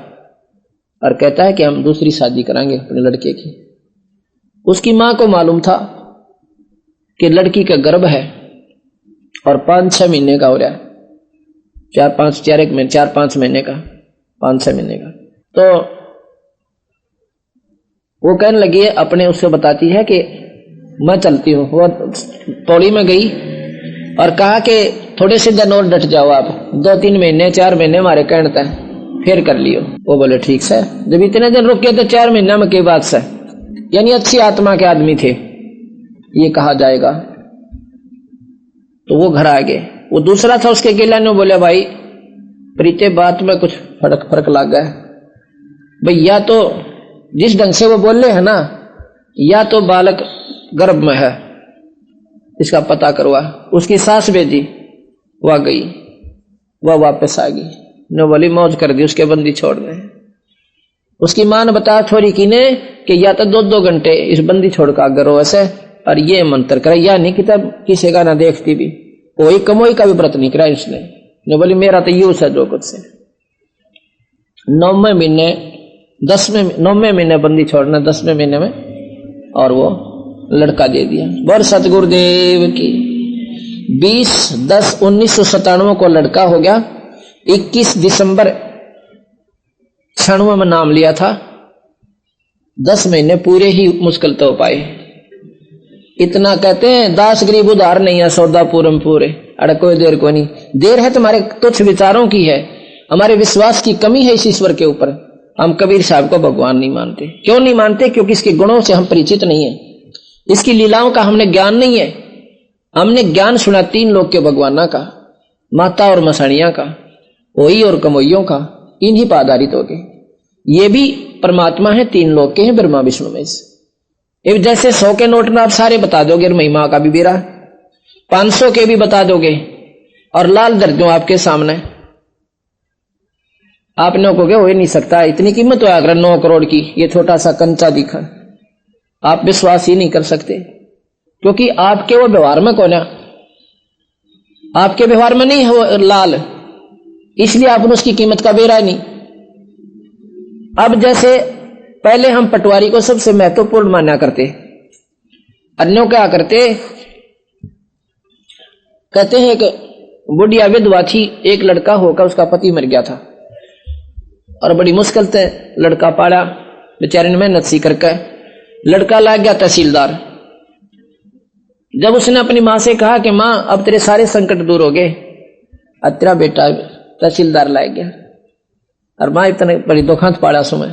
और कहता है कि हम दूसरी शादी कराएंगे अपने लड़के की। उसकी माँ को मालूम था कि लड़की का गर्भ है और 5-6 महीने का हो रहा है, 4-5 महीने का, 5-6 महीने का। तो वो कहने लगी है, अपने उससे बताती है कि मैं चलती हूँ। वो पौड़ी में गई और कहा कि थोड़े से दिन और डट जाओ आप, 2-3 महीने 4 महीने हमारे कहने तक फिर कर लियो। वो बोले ठीक है। जब इतने दिन रुके तो 4 महीना में की बात से, यानी अच्छी आत्मा के आदमी थे ये कहा जाएगा। तो वो घर आ गए। वो दूसरा था उसके अकेला ने बोले भाई प्रीते बात में कुछ फर्क लग गया भाई, या तो जिस ढंग से वो बोल रहे हैं ना, या तो बालक गर्भ में है, इसका पता करवा। उसकी सास भेजी, वह गई, वह वापस आ गई, ने बोली मौज कर दी, उसके बंदी छोड़ गए। उसकी मां ने बताया छोरी की ने कि या तो 2-2 घंटे इस बंदी छोड़ का करो ऐसे, और ये मंत्र करे, या नहीं कि तब किसी का ना देखती भी, कोई कमोई का भी व्रत नहीं करा इसने। ने बोली मेरा तो यूज है जो कुछ से। 9वें महीने बंदी छोड़ना, 10वें महीने में, और वो लड़का दे दिया। बर सतगुरुदेव की 20-10-1997 को लड़का हो गया। 21 दिसंबर 96 में नाम लिया था। 10 महीने पूरे ही मुश्किल तो पाए। इतना कहते हैं दास गरीब उधार नहीं है, सौदा पूरम पूरे। अरे कोई देर को नहीं, देर है तुम्हारे तुच्छ विचारों की है, हमारे विश्वास की कमी है इस ईश्वर के ऊपर। हम कबीर साहब को भगवान नहीं मानते। क्यों नहीं मानते? क्योंकि इसके गुणों से हम परिचित नहीं है, इसकी लीलाओं का हमने ज्ञान नहीं है। हमने ज्ञान सुना 3 लोक के भगवाना का, माता और मसाणिया का, ओई और कमोइयों का, इन्हीं पर आधारित हो गए। ये भी परमात्मा है, 3 लोक के हैं, ब्रह्मा विष्णु महेश। जैसे 100 के नोट में आप सारे बता दोगे, महिमा का भी बेरा, 500 के भी बता दोगे, और लाल दर दूं आपके सामने, आपने कहोगे हो ही नहीं सकता, इतनी कीमत हो अगर 9 करोड़ की, ये छोटा सा कंचा दिखा, आप विश्वास ही नहीं कर सकते। क्योंकि आपके वो व्यवहार में कौन है, आपके व्यवहार में नहीं है वो लाल, इसलिए आपने उसकी कीमत का बेरा नहीं। अब जैसे पहले हम पटवारी को सबसे महत्वपूर्ण माना करते, अन्यों क्या करते, कहते हैं कि बुढ़िया विधवा थी, एक लड़का होकर उसका पति मर गया था और बड़ी मुश्किल से लड़का पाला, बेचारे ने मेहनत सी करके लड़का लाग गया तहसीलदार। जब उसने अपनी मां से कहा कि मां अब तेरे सारे संकट दूर हो गए, अब तेरा बेटा तहसीलदार लाग गया, और मां इतने बड़ी दुखांत पाड़ा सुमे,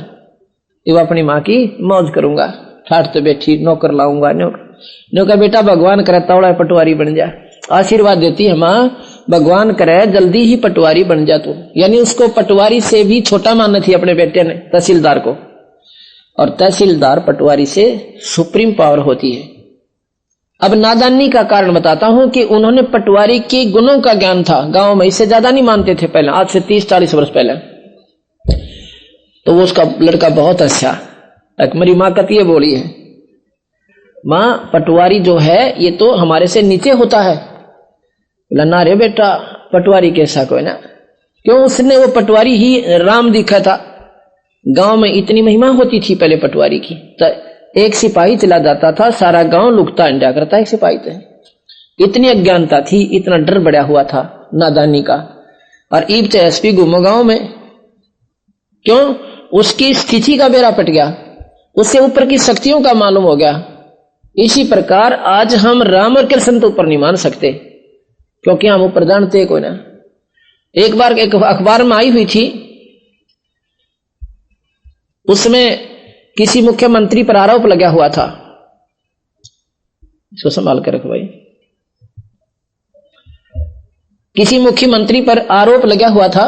वो अपनी मां की मौज करूंगा, ठाठ तो बैठी, नौकर लाऊंगा, नौकर बेटा भगवान करे तौड़ा पटवारी बन जा। आशीर्वाद देती है मां, भगवान करे जल्दी ही पटवारी बन जा तू। यानी उसको पटवारी से भी छोटा मानना थी अपने बेटे ने, तहसीलदार को, और तहसीलदार पटवारी से सुप्रीम पावर होती है। अब नादानी का कारण बताता हूं कि उन्होंने पटवारी के गुणों का ज्ञान था, गांव में इससे ज्यादा नहीं मानते थे पहले, आज से 30-40 वर्ष पहले। तो वो उसका लड़का बहुत अच्छा, मेरी मां कहती है बोली है, मां पटवारी जो है ये तो हमारे से नीचे होता है। बोला ना रे बेटा, पटवारी कैसा कोई ना, क्यों, उसने वो पटवारी ही राम दिखा था। गांव में इतनी महिमा होती थी पहले पटवारी की, तो एक सिपाही चला जाता था, सारा गांव लुकता अंडा करता एक सिपाही थे। इतनी अज्ञानता थी, इतना डर बढ़ा हुआ था नादानी का। और ईब से एसपी घूमो गांव में, क्यों, उसकी स्थिति का बेड़ा पट गया, उससे ऊपर की शक्तियों का मालूम हो गया। इसी प्रकार आज हम राम और कृष्ण तो ऊपर नहीं मान सकते, क्योंकि हम ऊपर जानते कोई ना। एक बार एक अखबार में आई हुई थी, उसमें किसी मुख्यमंत्री पर आरोप लगा हुआ था, इसको संभाल कर रखो भाई। किसी मुख्यमंत्री पर आरोप लगा हुआ था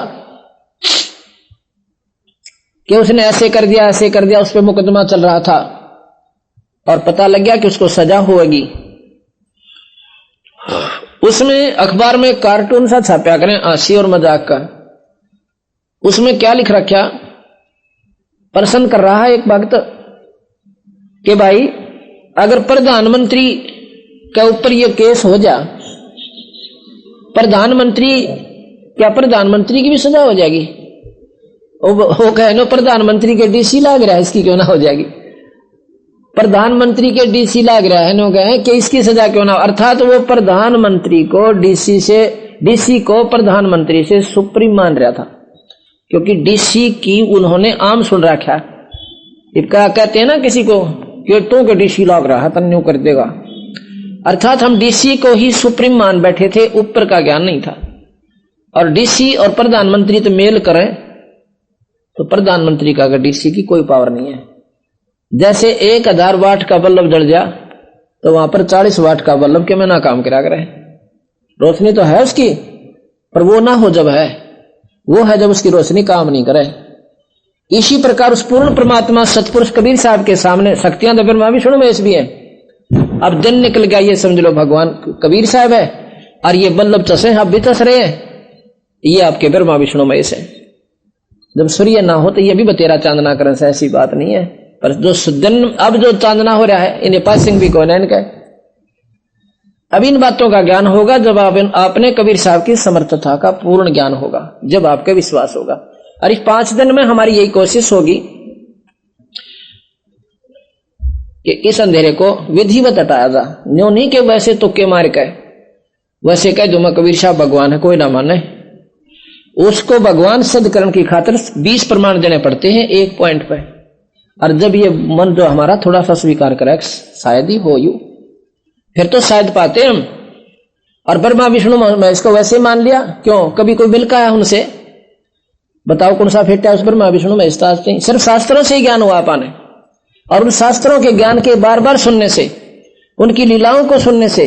कि उसने ऐसे कर दिया, ऐसे कर दिया, उस पर मुकदमा चल रहा था और पता लग गया कि उसको सजा होगी उसमें अखबार में कार्टून सा छापा करें हंसी और मजाक का। उसमें क्या लिख रखा, प्रश्न कर रहा है एक भक्त कि भाई अगर प्रधानमंत्री के ऊपर ये केस हो जा, क्या प्रधानमंत्री की भी सजा हो जाएगी? वो कहे नो प्रधानमंत्री के डीसी लाग रहा है, इसकी क्यों ना हो जाएगी? प्रधानमंत्री के डीसी लाग रहा है, नो कहे कि इसकी सजा क्यों ना? अर्थात वो प्रधानमंत्री को डीसी को प्रधानमंत्री से सुप्रीम मान रहा था, क्योंकि डीसी की उन्होंने आम सुन रखा। क्या कहते हैं ना किसी को कि तो के डीसी लाग रहा है तन्यू कर देगा, अर्थात हम डीसी को ही सुप्रीम मान बैठे थे, ऊपर का ज्ञान नहीं था। और डीसी और प्रधानमंत्री तो मेल करें तो प्रधानमंत्री का डीसी की कोई पावर नहीं है। जैसे 1000 वाट का बल्ब जल जा तो वहां पर 40 वाट का बल्ब के में ना काम करा करे, रोशनी तो है उसकी, पर वो ना हो जब है, वो है जब उसकी रोशनी काम नहीं करे। इसी प्रकार उस पूर्ण परमात्मा सतपुरुष कबीर साहब के सामने शक्तियां तो ब्रह्मा विष्णु महेश भी है। अब दिन निकल गया, ये समझ लो भगवान कबीर साहब है, और ये बल्लभ चसे आप भी चस रहे हैं, ये आपके ब्रह्मा विष्णु महेश है। जब सूर्य ना हो तो ये भी बतेरा चांदना करने से ऐसी बात नहीं है, पर जो दिन अब जो चांदना हो रहा है इन्हें पासिंग भी कौन है इनका। अब इन बातों का ज्ञान होगा जब आपने कबीर साहब की समर्थता का पूर्ण ज्ञान होगा, जब आपका विश्वास होगा। और इस 5 दिन में हमारी यही कोशिश होगी कि इस अंधेरे को विधिवत हटाया जा, न्यों नहीं कि वैसे तुक्के मार के वैसे कह जो मैं कबीर साहब भगवान है कोई ना माने। उसको भगवान सिद्ध करने की खातिर 20 प्रमाण देने पड़ते हैं एक पॉइंट पे। और जब ये मन जो हमारा थोड़ा सा स्वीकार करे शायद ही हो यू, फिर तो शायद पाते हम। और ब्रह्मा विष्णु मैं इसको वैसे मान लिया, क्यों कभी कोई मिल का है उनसे बताओ कौन सा फिट है उस ब्रह्मा विष्णु में? सिर्फ शास्त्रों से ही ज्ञान हुआ पाने, और उन शास्त्रों के ज्ञान के बार बार सुनने से, उनकी लीलाओं को सुनने से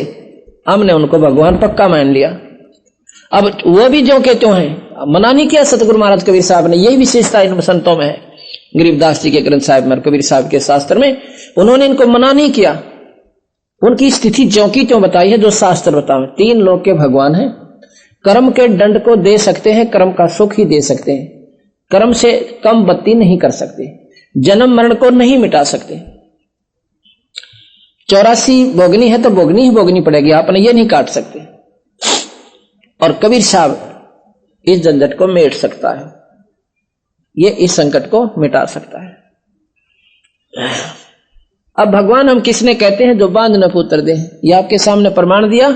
हमने उनको भगवान पक्का मान लिया। अब वो भी जो कहते हैं मना नहीं किया सतगुरु महाराज कबीर साहब ने, यही विशेषता इन संतों में है। गरीबदास जी के ग्रंथ साहिब में, कबीर साहब के शास्त्र में उन्होंने इनको मना नहीं किया, उनकी स्थिति ज्यों की त्यों बताई है जो शास्त्र बताओ। 3 लोक के भगवान हैं, कर्म के दंड को दे सकते हैं, कर्म का सुख ही दे सकते हैं, कर्म से कम बत्ती नहीं कर सकते, जन्म मरण को नहीं मिटा सकते। 84 भोगनी है तो भोगनी ही भोगनी पड़ेगी, आपने ये नहीं काट सकते। और कबीर साहब इस झंझट को मेट सकता है, ये इस संकट को मिटा सकता है। अब भगवान हम किसने कहते हैं? जो बांध न पुत्र दे। ये आपके सामने प्रमाण दिया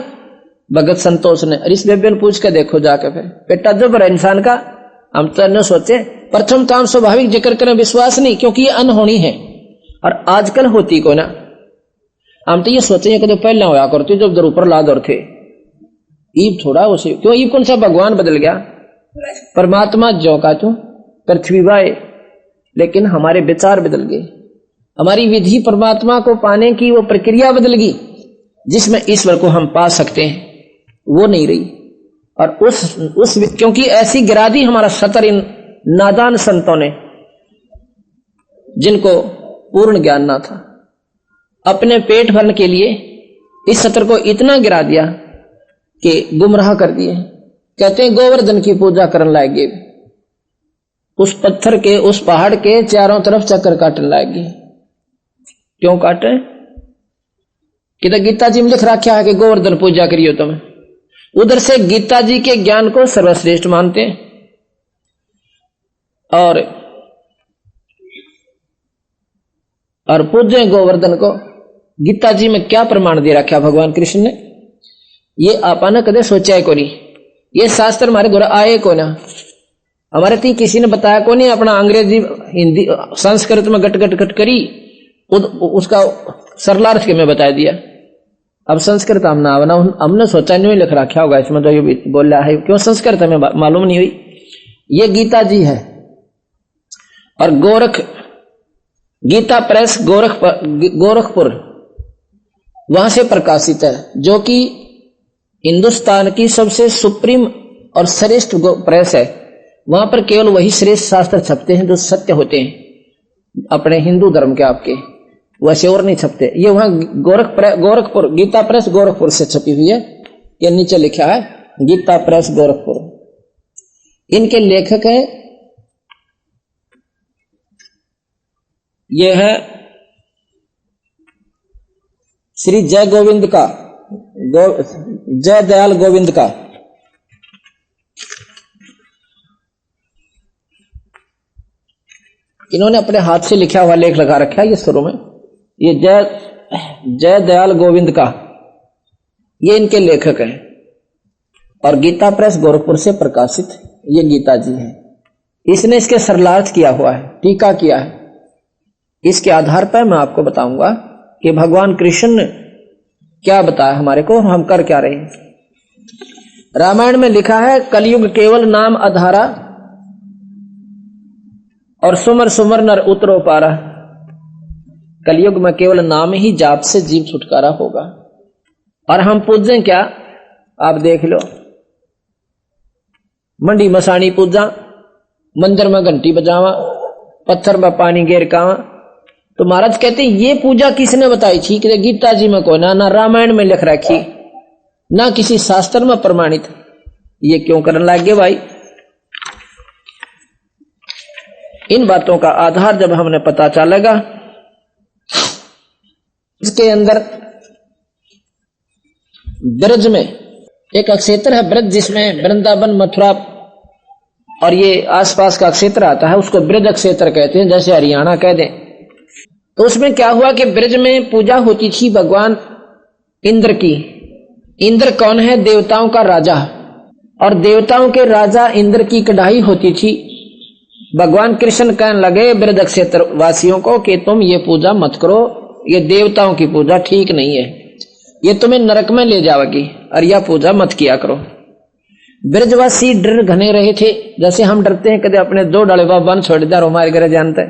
भगत संतोष ने। और इस बेबे ने पूछ के देखो जाके, फिर बेटा जब है इंसान का, हम तो न सोचे प्रथम तो हम स्वाभाविक जिक्र करें विश्वास नहीं, क्योंकि ये अनहोनी है और आजकल होती को ना। हम तो ये सोचे कि पहले होया करती जब जरूर प्रहलाद और थे, ईब थोड़ा उसे क्यों, ईब कौन सा भगवान बदल गया? परमात्मा जो का तू पृथ्वी वाए, लेकिन हमारे विचार बदल गए, हमारी विधि परमात्मा को पाने की वो प्रक्रिया बदल गई जिसमें ईश्वर को हम पा सकते हैं, वो नहीं रही। और उस क्योंकि ऐसी गिरा दी हमारा सतर इन नादान संतों ने जिनको पूर्ण ज्ञान ना था, अपने पेट भरने के लिए इस सतर को इतना गिरा दिया कि गुमराह कर दिए। कहते हैं गोवर्धन की पूजा करने लागे, उस पत्थर के उस पहाड़ के चारों तरफ चक्कर काटने लागे। क्यों काटे? कि तो गीता जी में लिख रखा है कि गोवर्धन पूजा करियो तुम। उधर से गीता जी के ज्ञान को सर्वश्रेष्ठ मानते हैं, और पूजे गोवर्धन को। गीता जी में क्या प्रमाण दे रखा भगवान कृष्ण ने? ये आपने कदे सोचा है को नहीं, ये शास्त्र हमारे द्वारा आए को ना, हमारे तीन किसी ने बताया को नहीं। अपना अंग्रेजी हिंदी संस्कृत में गट गट गट करी, उसका सरलार्थ के में बता दिया। अब संस्कृत हमने सोचा नहीं लिख रखा होगा इसमें, तो ये भी बोल रहा है क्यों संस्कृत हमें मालूम नहीं हुई। ये गीता जी है और गीता प्रेस गोरखपुर वहां से प्रकाशित है, जो कि हिंदुस्तान की सबसे सुप्रीम और श्रेष्ठ प्रेस है। वहां पर केवल वही श्रेष्ठ शास्त्र छपते हैं जो सत्य होते हैं अपने हिंदू धर्म के, आपके वैसे और नहीं छपते। ये वहां गोरखपुर गीता प्रेस गोरखपुर से छपी हुई है, ये नीचे लिखा है गीता प्रेस गोरखपुर। इनके लेखक हैं, ये है श्री जय गोविंद का जय दयाल गोविंद का। इन्होंने अपने हाथ से लिखा हुआ लेख लगा रखा है ये शुरू में, ये जय दयाल गोविंद का, ये इनके लेखक हैं और गीता प्रेस गोरखपुर से प्रकाशित ये गीता जी है। इसने इसके सरलार्थ किया हुआ है, टीका किया है। इसके आधार पर मैं आपको बताऊंगा कि भगवान कृष्ण ने क्या बताया हमारे को, हम कर क्या रहे हैं। रामायण में लिखा है कलयुग केवल नाम आधारा और सुमर सुमर नर उतरो पारा। कलयुग में केवल नाम ही जाप से जीव छुटकारा होगा। और हम पूजें क्या, आप देख लो, मंडी मसाणी पूजा, मंदिर में घंटी बजावा, पत्थर में पानी गेर कावा। तो महाराज कहते ये पूजा किसने बताई थी? कि गीता जी में को ना रामायण में लिख रखी, ना किसी शास्त्र में प्रमाणित। ये क्यों करने लग गए भाई? इन बातों का आधार जब हमने पता चलेगा, इसके अंदर ब्रज में एक क्षेत्र है ब्रज, जिसमें वृंदावन मथुरा और ये आसपास का क्षेत्र आता है, उसको ब्रज क्षेत्र कहते हैं, जैसे हरियाणा कह दें। तो उसमें क्या हुआ कि ब्रज में पूजा होती थी भगवान इंद्र की। इंद्र कौन है? देवताओं का राजा। और देवताओं के राजा इंद्र की कढ़ाई होती थी। भगवान कृष्ण कहने लगे ब्रज क्षेत्र वासियों को कि तुम ये पूजा मत करो, ये देवताओं की पूजा ठीक नहीं है, ये तुम्हें नरक में ले जाएगी, और यह पूजा मत किया करो। ब्रजवासी डर घने रहे थे, जैसे हम डरते हैं कदे अपने दो डाले बाबा छोड़ दिया हमारे घर जानते,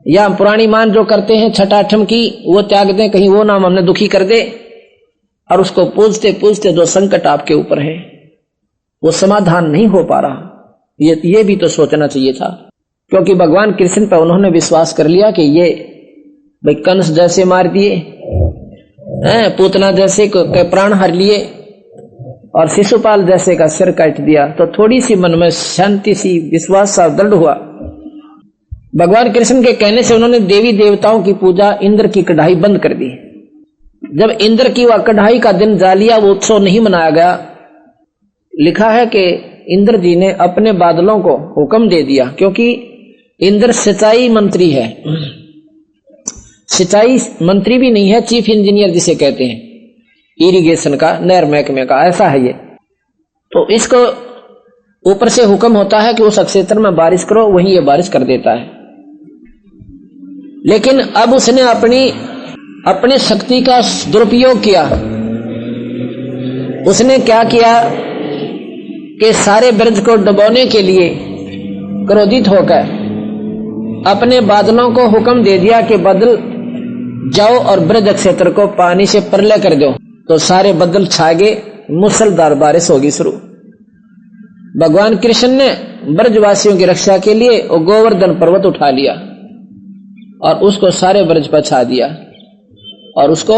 या पुरानी मान जो करते हैं छठाठम की वो त्याग दें, कहीं वो नाम हमने दुखी कर दे। और उसको पूजते पूजते जो संकट आपके ऊपर है वो समाधान नहीं हो पा रहा, ये भी तो सोचना चाहिए था। क्योंकि भगवान कृष्ण पर उन्होंने विश्वास कर लिया कि ये भाई कंस जैसे मार दिए, पूतना जैसे के प्राण हर लिए और शिशुपाल जैसे का सिर काट दिया, तो थोड़ी सी मन में शांति सी विश्वास सा दृढ़ हुआ। भगवान कृष्ण के कहने से उन्होंने देवी देवताओं की पूजा, इंद्र की कढ़ाई बंद कर दी। जब इंद्र की वह कढ़ाई का दिन जा लिया, वो उत्सव नहीं मनाया गया। लिखा है कि इंद्र जी ने अपने बादलों को हुक्म दे दिया, क्योंकि इंद्र सिंचाई मंत्री है, सिंचाई मंत्री भी नहीं है, चीफ इंजीनियर जिसे कहते हैं, इरिगेशन का, नहर महकमे का, ऐसा है ये। तो इसको ऊपर से हुक्म होता है कि उस क्षेत्र में बारिश करो, वहीं ये बारिश कर देता है। लेकिन अब उसने अपनी शक्ति का दुरुपयोग किया। उसने क्या किया कि सारे ब्रज को डुबोने के लिए क्रोधित होकर अपने बादलों को हुक्म दे दिया कि बादल जाओ और ब्रज क्षेत्र को पानी से प्रलय कर दो। तो सारे बादल छा गए, मूसलाधार बारिश होगी शुरू। भगवान कृष्ण ने ब्रजवासियों की रक्षा के लिए वो गोवर्धन पर्वत उठा लिया और उसको सारे ब्रज पर छा दिया, और उसको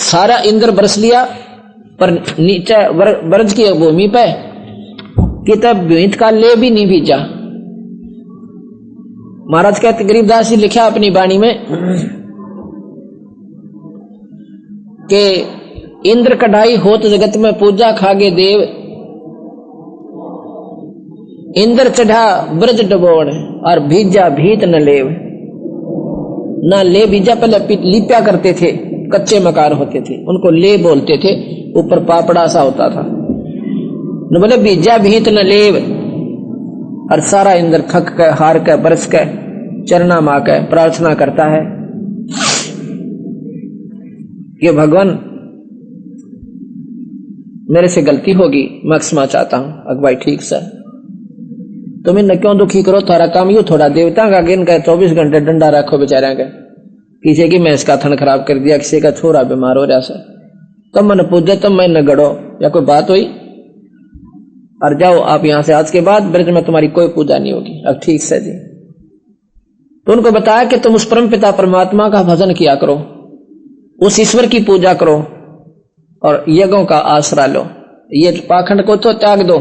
सारा इंद्र बरस लिया, पर नीचे ब्रज की भूमि पे कि तब भीत का ले भी नहीं भीजा। महाराज कहते, गरीबदास जी लिखा अपनी वाणी में कि इंद्र कढ़ाई होत जगत में पूजा खागे देव, इंद्र चढ़ा ब्रज डबोड़ और भीजा भीत न लेव। ना ले भीजा, पहले लिप्या करते थे, कच्चे मकान होते थे, उनको ले बोलते थे, ऊपर पापड़ा सा होता था। न बोले भीजा भीत न लेव, और सारा इंद्र थक के हार के बरस के चरना मा के प्रार्थना करता है कि भगवान मेरे से गलती होगी, मैं क्षमा चाहता हूं। अग भाई ठीक से तुम्हें न क्यों दुखी करो, थारा काम यू थोड़ा देवता का गिन के 24 घंटे डंडा रखो बेचारा के, किसी की मैंस का थन खराब कर दिया, किसी का छोरा बीमार हो रहा से, तुम मन पूजे तुम मैं न गड़ो, या कोई बात हुई और जाओ आप यहां से, आज के बाद ब्रज में तुम्हारी कोई पूजा नहीं होगी। अब ठीक से जी। तो उनको बताया कि तुम उस परम पिता परमात्मा का भजन किया करो, उस ईश्वर की पूजा करो और यज्ञों का आसरा लो। ये पाखंड को तो त्याग दो।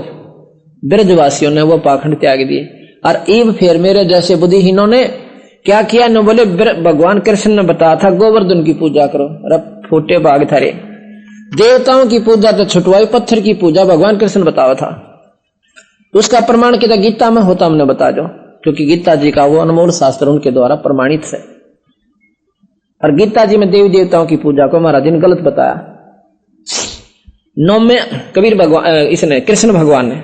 ब्रजवासियों ने वो पाखंड त्याग दिए। और ईब फिर मेरे जैसे बुद्धिहीनों ने क्या किया, न बोले भगवान कृष्ण ने बताया था गोवर्धन की पूजा करो। अरे फूटे बाग थारे, देवताओं की पूजा तो छुटवाई, पत्थर की पूजा भगवान कृष्ण बतावा था। उसका प्रमाण कितना गीता में होता हमने बता दो, क्योंकि गीता जी का वो अनमोल शास्त्र उनके द्वारा प्रमाणित है। और गीता जी में देवी देवताओं की पूजा को महाराज ने गलत बताया। 9 में कबीर भगवान, इसने कृष्ण भगवान ने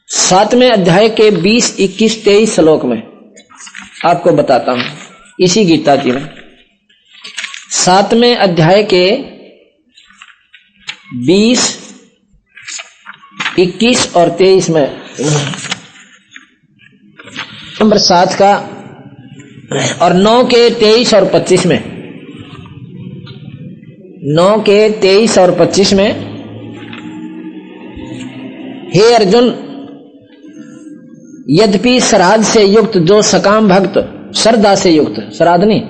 7वें अध्याय के 20, 21, 23 श्लोक में आपको बताता हूं। इसी गीता जी में 7वें अध्याय के 20, 21 और 23 में, नंबर 7 का, और 9 के 23 और 25 में, 9 के 23 और 25 में, हे अर्जुन, यद्यपि श्राद्ध से युक्त जो सकाम भक्त, श्रद्धा से युक्त, श्राद्ध नहीं,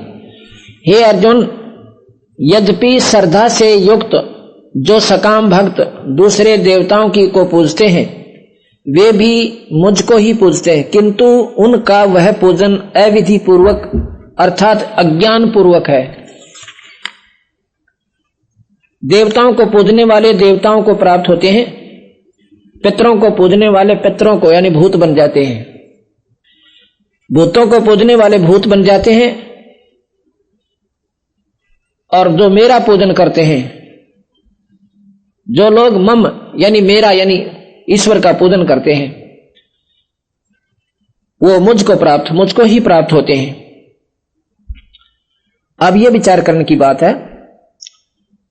हे अर्जुन, यद्यपि श्रद्धा से युक्त जो सकाम भक्त दूसरे देवताओं की को पूजते हैं, वे भी मुझको ही पूजते हैं, किंतु उनका वह पूजन अविधि पूर्वक अर्थात अज्ञान पूर्वक है। देवताओं को पूजने वाले देवताओं को प्राप्त होते हैं, पितरों को पूजने वाले पितरों को यानी भूत बन जाते हैं, भूतों को पूजने वाले भूत बन जाते हैं, और जो मेरा पूजन करते हैं, जो लोग मम यानी मेरा यानी ईश्वर का पूजन करते हैं, वो मुझको ही प्राप्त होते हैं। अब यह विचार करने की बात है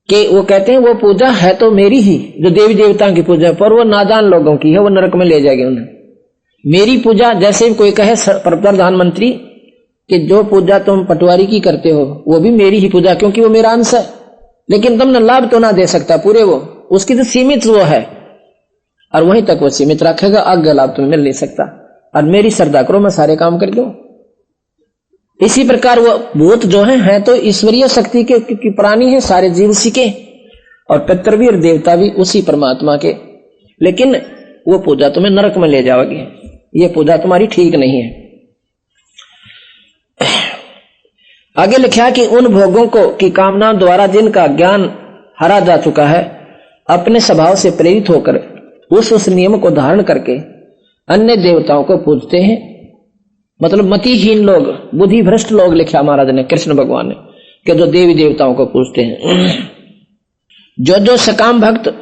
कि वो कहते हैं वो पूजा है तो मेरी ही, जो देवी देवताओं की पूजा, पर वो नादान लोगों की है, वो नरक में ले जाएंगे उन्हें। मेरी पूजा, जैसे कोई कहे प्रधानमंत्री कि जो पूजा तुम पटवारी की करते हो वो भी मेरी ही पूजा, क्योंकि वो मेरा अंश है, लेकिन तुमने लाभ तो ना दे सकता पूरे, वो उसकी तो सीमित वो है, और वहीं तक वो सीमित रखेगा, आगे लाभ तुम्हें मिल नहीं सकता। और मेरी श्रद्धा करो, मैं सारे काम कर दूं। इसी प्रकार वो भूत जो हैं तो ईश्वरीय शक्ति के प्राणी हैं, सारे जीव उसी के, और पितर भी और देवता भी उसी परमात्मा के, लेकिन वो पूजा तुम्हें नरक में ले जाओगी, ये पूजा तुम्हारी ठीक नहीं है। आगे लिखा कि उन भोगों को की कामना द्वारा जिनका ज्ञान हरा जा चुका है, अपने स्वभाव से प्रेरित होकर उस नियम को धारण करके अन्य देवताओं को पूजते हैं। मतलब मतिहीन लोग, बुद्धि भ्रष्ट लोग, लिखा महाराज ने, कृष्ण भगवान ने, कि जो देवी देवताओं को पूजते हैं। जो सकाम भक्त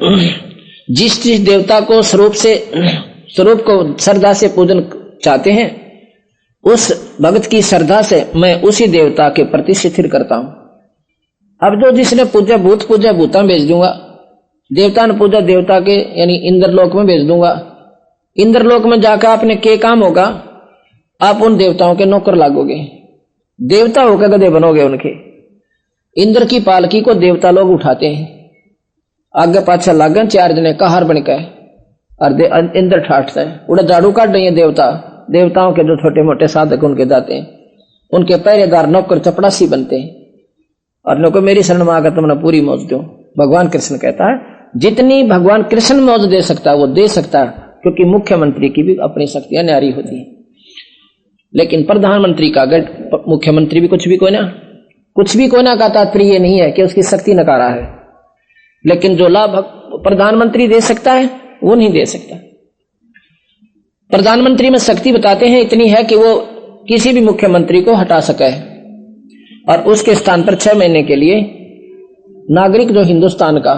जिस देवता को स्वरूप को श्रद्धा से पूजन चाहते हैं, उस भक्त की श्रद्धा से मैं उसी देवता के प्रति शिथिल करता हूं। अब जो जिसने पूजा भूता भेज दूंगा, देवता ने पूजा देवता के यानी इंद्रलोक में भेज दूंगा। इंद्रलोक में जाकर आपने के काम होगा, आप उन देवताओं के नौकर लागोगे, देवता होकर गधे बनोगे उनके। इंद्र की पालकी को देवता लोग उठाते हैं, आगे पाछा लागन 4 जने कहार बनकर, और इंद्र ठाटता है, उड़ा झाड़ू काट रही है देवताओं के जो छोटे मोटे साधक उनके जाते हैं, उनके पहरेदार नौकर चपड़ासी बनते हैं, और नको मेरी शरण में आकर तुमने पूरी मौज दो। भगवान कृष्ण कहता है जितनी भगवान कृष्ण मौज दे सकता है वो दे सकता है, क्योंकि मुख्यमंत्री की भी अपनी शक्तियां न्यारी होती है, लेकिन प्रधानमंत्री का अगर मुख्यमंत्री भी कुछ भी कोई ना का तात्पर्य ये नहीं है कि उसकी शक्ति नकारा है, लेकिन जो लाभ प्रधानमंत्री दे सकता है वो नहीं दे सकता। प्रधानमंत्री में शक्ति बताते हैं इतनी है कि वो किसी भी मुख्यमंत्री को हटा सके, और उसके स्थान पर 6 महीने के लिए नागरिक जो हिंदुस्तान का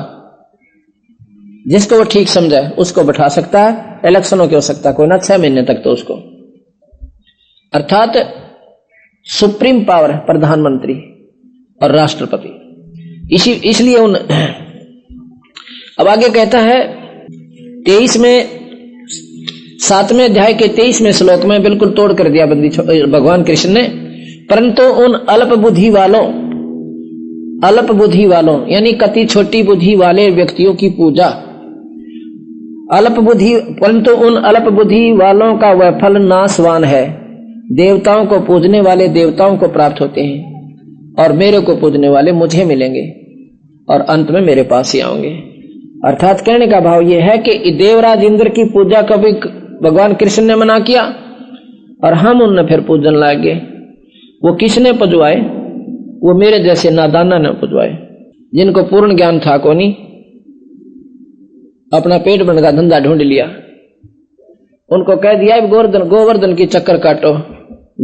जिसको वो ठीक समझे उसको बैठा सकता है। इलेक्शनों की हो सकता कोई ना 6 महीने तक, तो उसको अर्थात सुप्रीम पावर प्रधानमंत्री और राष्ट्रपति। इसलिए उन अब आगे कहता है 23 में 7वें अध्याय के 23वें श्लोक में बिल्कुल तोड़ कर दिया बंदी भगवान कृष्ण ने। परंतु उन अल्प बुद्धि वालों यानी कति छोटी बुद्धि वाले व्यक्तियों की पूजा, परंतु उन अल्प बुद्धि वालों का वह फल नाशवान है। देवताओं को पूजने वाले देवताओं को प्राप्त होते हैं, और मेरे को पूजने वाले मुझे मिलेंगे, और अंत में मेरे पास ही आओगे। अर्थात कहने का भाव यह है कि देवराज इंद्र की पूजा कभी भगवान कृष्ण ने मना किया और हम उनने फिर पूजन लागे। वो किसने पुजवाए? वो मेरे जैसे नादाना ने पुजवाए, जिनको पूर्ण ज्ञान था को नहीं, अपना पेट भरने का धंधा ढूंढ लिया। उनको कह दिया गोवर्धन की चक्कर काटो।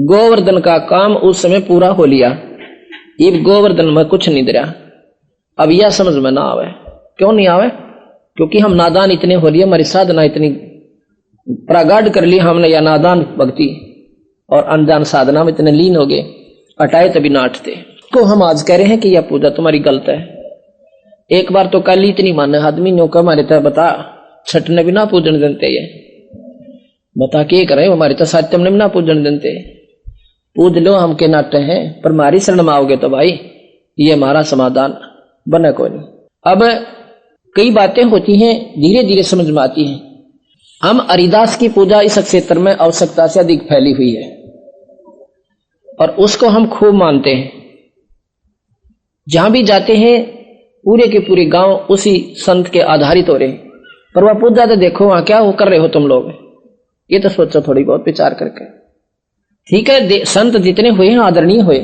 गोवर्धन का काम उस समय पूरा हो लिया, इब गोवर्धन में कुछ नहीं दे रहा। अब यह समझ में ना आवे। क्यों नहीं आवे? क्योंकि हम नादान इतने हो लिए, हमारी साधना इतनी प्रगाढ़ कर ली हमने, या नादान भक्ति और अनजान साधना में इतने लीन हो गए, हटाए तभी ना हटते। को हम आज कह रहे हैं कि यह पूजा तुम्हारी गलत है। एक बार तो काली इतनी माने आदमी ने कहा हमारे तो बता छठ ने भी ना पूजन देते, ये बता के करे हमारे तो सात्यम ने भी ना पूजन देते। पूज लो हम के नाटे हैं, पर हमारी शरण में आओगे तो भाई ये हमारा समाधान बने को नहीं। अब कई बातें होती हैं, धीरे धीरे समझ में आती हैं। हम हरिदास की पूजा इस क्षेत्र में आवश्यकता से अधिक फैली हुई है और उसको हम खूब मानते हैं। जहां भी जाते हैं पूरे के पूरे गांव उसी संत के आधारित हो रहे, पर वह पूजा तो देखो वहां क्या हो कर रहे हो तुम लोग, ये तो सोचो थोड़ी बहुत विचार करके। ठीक है, संत जितने हुए हैं आदरणीय हुए,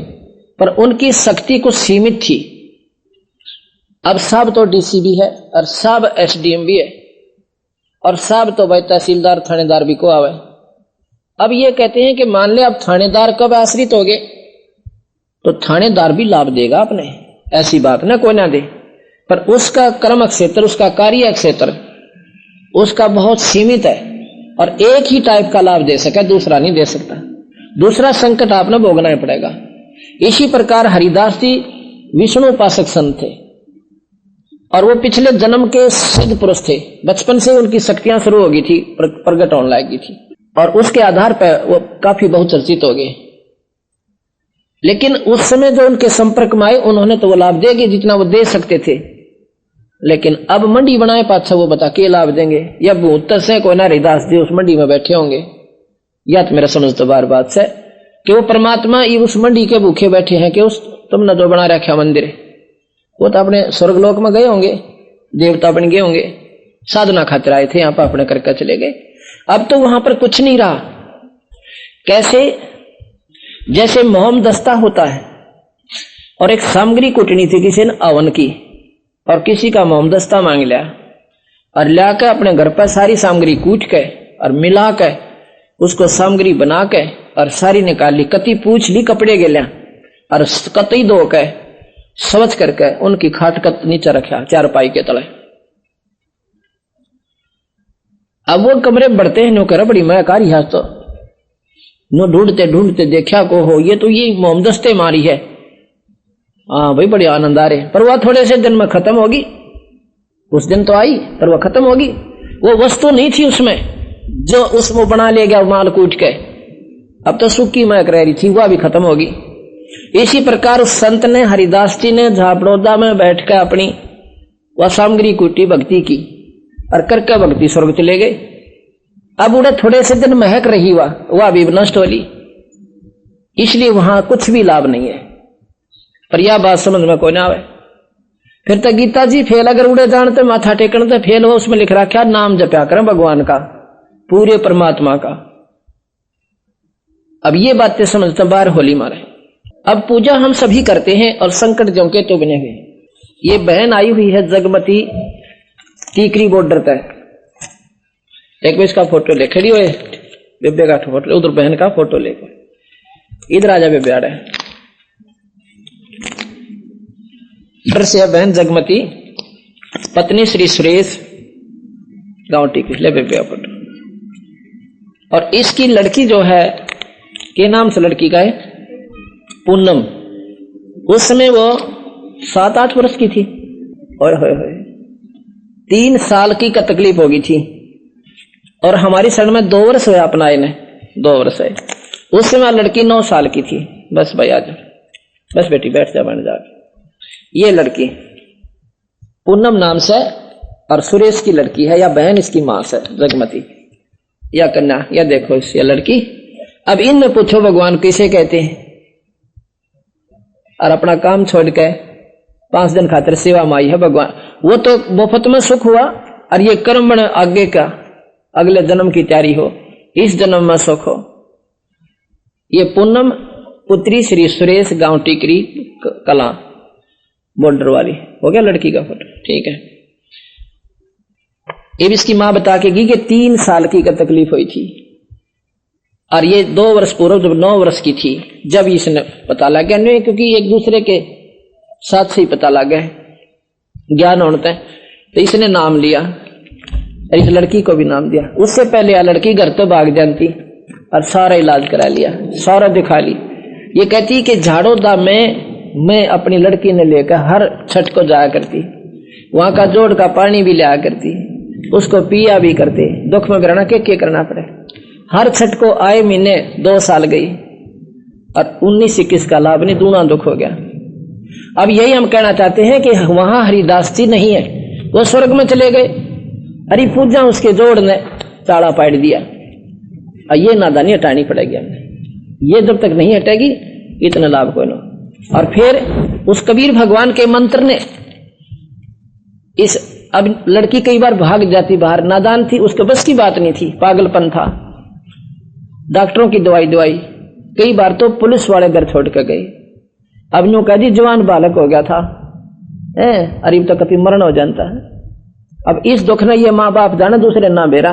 पर उनकी शक्ति कुछ सीमित थी। अब सब तो डीसी भी है और सब एसडीएम भी है और सब तो भाई तहसीलदार थानेदार भी को आवे। अब ये कहते हैं कि मान ले अब थानेदार कब आश्रित हो गए तो थानेदार भी लाभ देगा अपने, ऐसी बात ना कोई ना दे, पर उसका कर्म क्षेत्र, उसका कार्य क्षेत्र उसका बहुत सीमित है और एक ही टाइप का लाभ दे सके, दूसरा नहीं दे सकता। दूसरा संकट आपने भोगना ही पड़ेगा। इसी प्रकार हरिदास जी विष्णु उपासक संत थे और वो पिछले जन्म के सिद्ध पुरुष थे। बचपन से उनकी शक्तियां शुरू हो गई थी, प्रकट होने लगी थी और उसके आधार पर वो काफी बहुचर्चित हो गए। लेकिन उस समय जो उनके संपर्क में आए उन्होंने तो वो लाभ देंगे जितना वो दे सकते थे, लेकिन अब मंडी बनाए पाछा वो बता के लाभ देंगे या भूत से कोई ना हरिदास जी उस मंडी में बैठे होंगे, या तो मेरा समझ तो बार बात से कि वो परमात्मा ये उस मंडी के भूखे बैठे हैं कि उस तुमने जो बना रखा मंदिर, वो तो अपने स्वर्गलोक में गए होंगे, देवता बन गए होंगे, साधना खातिर आए थे यहाँ पर अपने करके चले गए। अब तो वहां पर कुछ नहीं रहा। कैसे? जैसे मोहम दस्ता होता है और एक सामग्री कुटनी थी किसी ने अवन की और किसी का मोहम दस्ता मांग लिया और लाकर अपने घर पर सारी सामग्री कूट के और मिला के उसको सामग्री बना के और सारी निकाल ली, कति पूछ ली कपड़े गेलिया और कतई धो के स्वच्छ करके उनकी खाट का नीचे रखा चारपाई के तले। अब वो कमरे बढ़ते हैं, नो कर बड़ी मैं कारी है तो नो ढूंढते ढूंढते देखा को हो ये तो ये मोमदस्ते मारी है। हाँ भाई बड़े आनंद आ रहे, पर वह थोड़े से दिन में खत्म होगी। उस दिन तो आई पर वह खत्म होगी। वो वस्तु नहीं थी उसमें जो उसमें बना ले गया माल कूट के, अब तो सुखी महक रह रही थी, वह भी खत्म होगी। इसी प्रकार उस संत ने, हरिदास जी ने झापड़ौदा में बैठकर अपनी वह सामग्री कूटी, भक्ति की और करके भक्ति स्वर्ग चले गए। अब उन्हें थोड़े से दिन महक रही वह भी नष्ट हो ली, इसलिए वहां कुछ भी लाभ नहीं है। पर यह बात समझ में कोई ना आवे। फिर तो गीता जी फेल अगर उड़े जानते माथा टेकन तो फेल हो, उसमें लिख रखा नाम जपया करें भगवान का, पूरे परमात्मा का। अब ये बातें समझते बाहर होली मारे। अब पूजा हम सभी करते हैं और संकट जो के तो बने हुए। ये बहन आई हुई है जगमती टीकरी बॉर्डर तक, एक बार इसका फोटो ले खड़ी हुए बेबे का फोटो, उधर बहन का फोटो लेकर इधर आजा बेबे आ रहा है। इधर से बहन जगमती, पत्नी श्री सुरेश, गांव टीकरी, ले बेबे का फोटो। और इसकी लड़की जो है, के नाम से लड़की का है, पूनम। उस समय वो 7-8 वर्ष की थी। ओए होए होए, 3 साल की का तकलीफ होगी थी और हमारी शरण में 2 वर्ष हुआ अपना इन्हें, 2 वर्ष है। उस समय लड़की 9 साल की थी। बस भाई आज बस बेटी बैठ जा, बन जा। ये लड़की पूनम नाम से और सुरेश की लड़की है, या बहन इसकी मां से जगमती, या कन्या, या देखो इस ये लड़की। अब इनमें पूछो भगवान किसे कहते हैं, और अपना काम छोड़ के 5 दिन खातिर सेवा में आई है भगवान। वो तो मुफ्त में सुख हुआ, और ये कर्म बने आगे का, अगले जन्म की तैयारी हो, इस जन्म में सुख हो। ये पूनम पुत्री श्री सुरेश, गांव टिकरी कला, बॉर्डर वाली। हो गया लड़की का फोटो, ठीक है। ये भी इसकी मां बता के गई कि 3 साल की का तकलीफ हुई थी, और ये 2 वर्ष पूर्व जब 9 वर्ष की थी, जब इसने पता लग गया, नहीं क्योंकि एक दूसरे के साथ से ही पता लग गया ज्ञान होता है, तो इसने नाम लिया और इस लड़की को भी नाम दिया। उससे पहले यह लड़की घर तो भाग जाती और सारा इलाज करा लिया, सारा दिखा ली। ये कहती कि झाड़ोदा में मैं अपनी लड़की ने लेकर हर छठ को जाया करती, वहां का जोड़ का पानी भी लिया करती, उसको पिया भी करते। दुख में रहना के करना पड़े। हर छठ को आए महीने 2 साल गई, और 19-21 का लाभ नहीं, दूना दुख हो गया। अब यही हम कहना चाहते हैं कि वहां हरिदास जी नहीं है, वो स्वर्ग में चले गए, हरि पूजा उसके जोड़ ने चाड़ा पाट दिया, और ये नादानी हटानी पड़ेगी हमें। ये जब तक नहीं हटेगी इतना लाभ को नहीं। और फिर उस कबीर भगवान के मंत्र ने इस, अब लड़की कई बार भाग जाती बाहर, नादान थी, उसके बस की बात नहीं थी, पागलपन था, डॉक्टरों की दवाई, कई बार तो पुलिस वाले घर छोड़ कर गए। अब यूं कह दी जवान बालक हो गया था, अरे तो कभी मरण हो जाता है। अब इस दुख ने ये माँ बाप जाने, दूसरे ना बेरा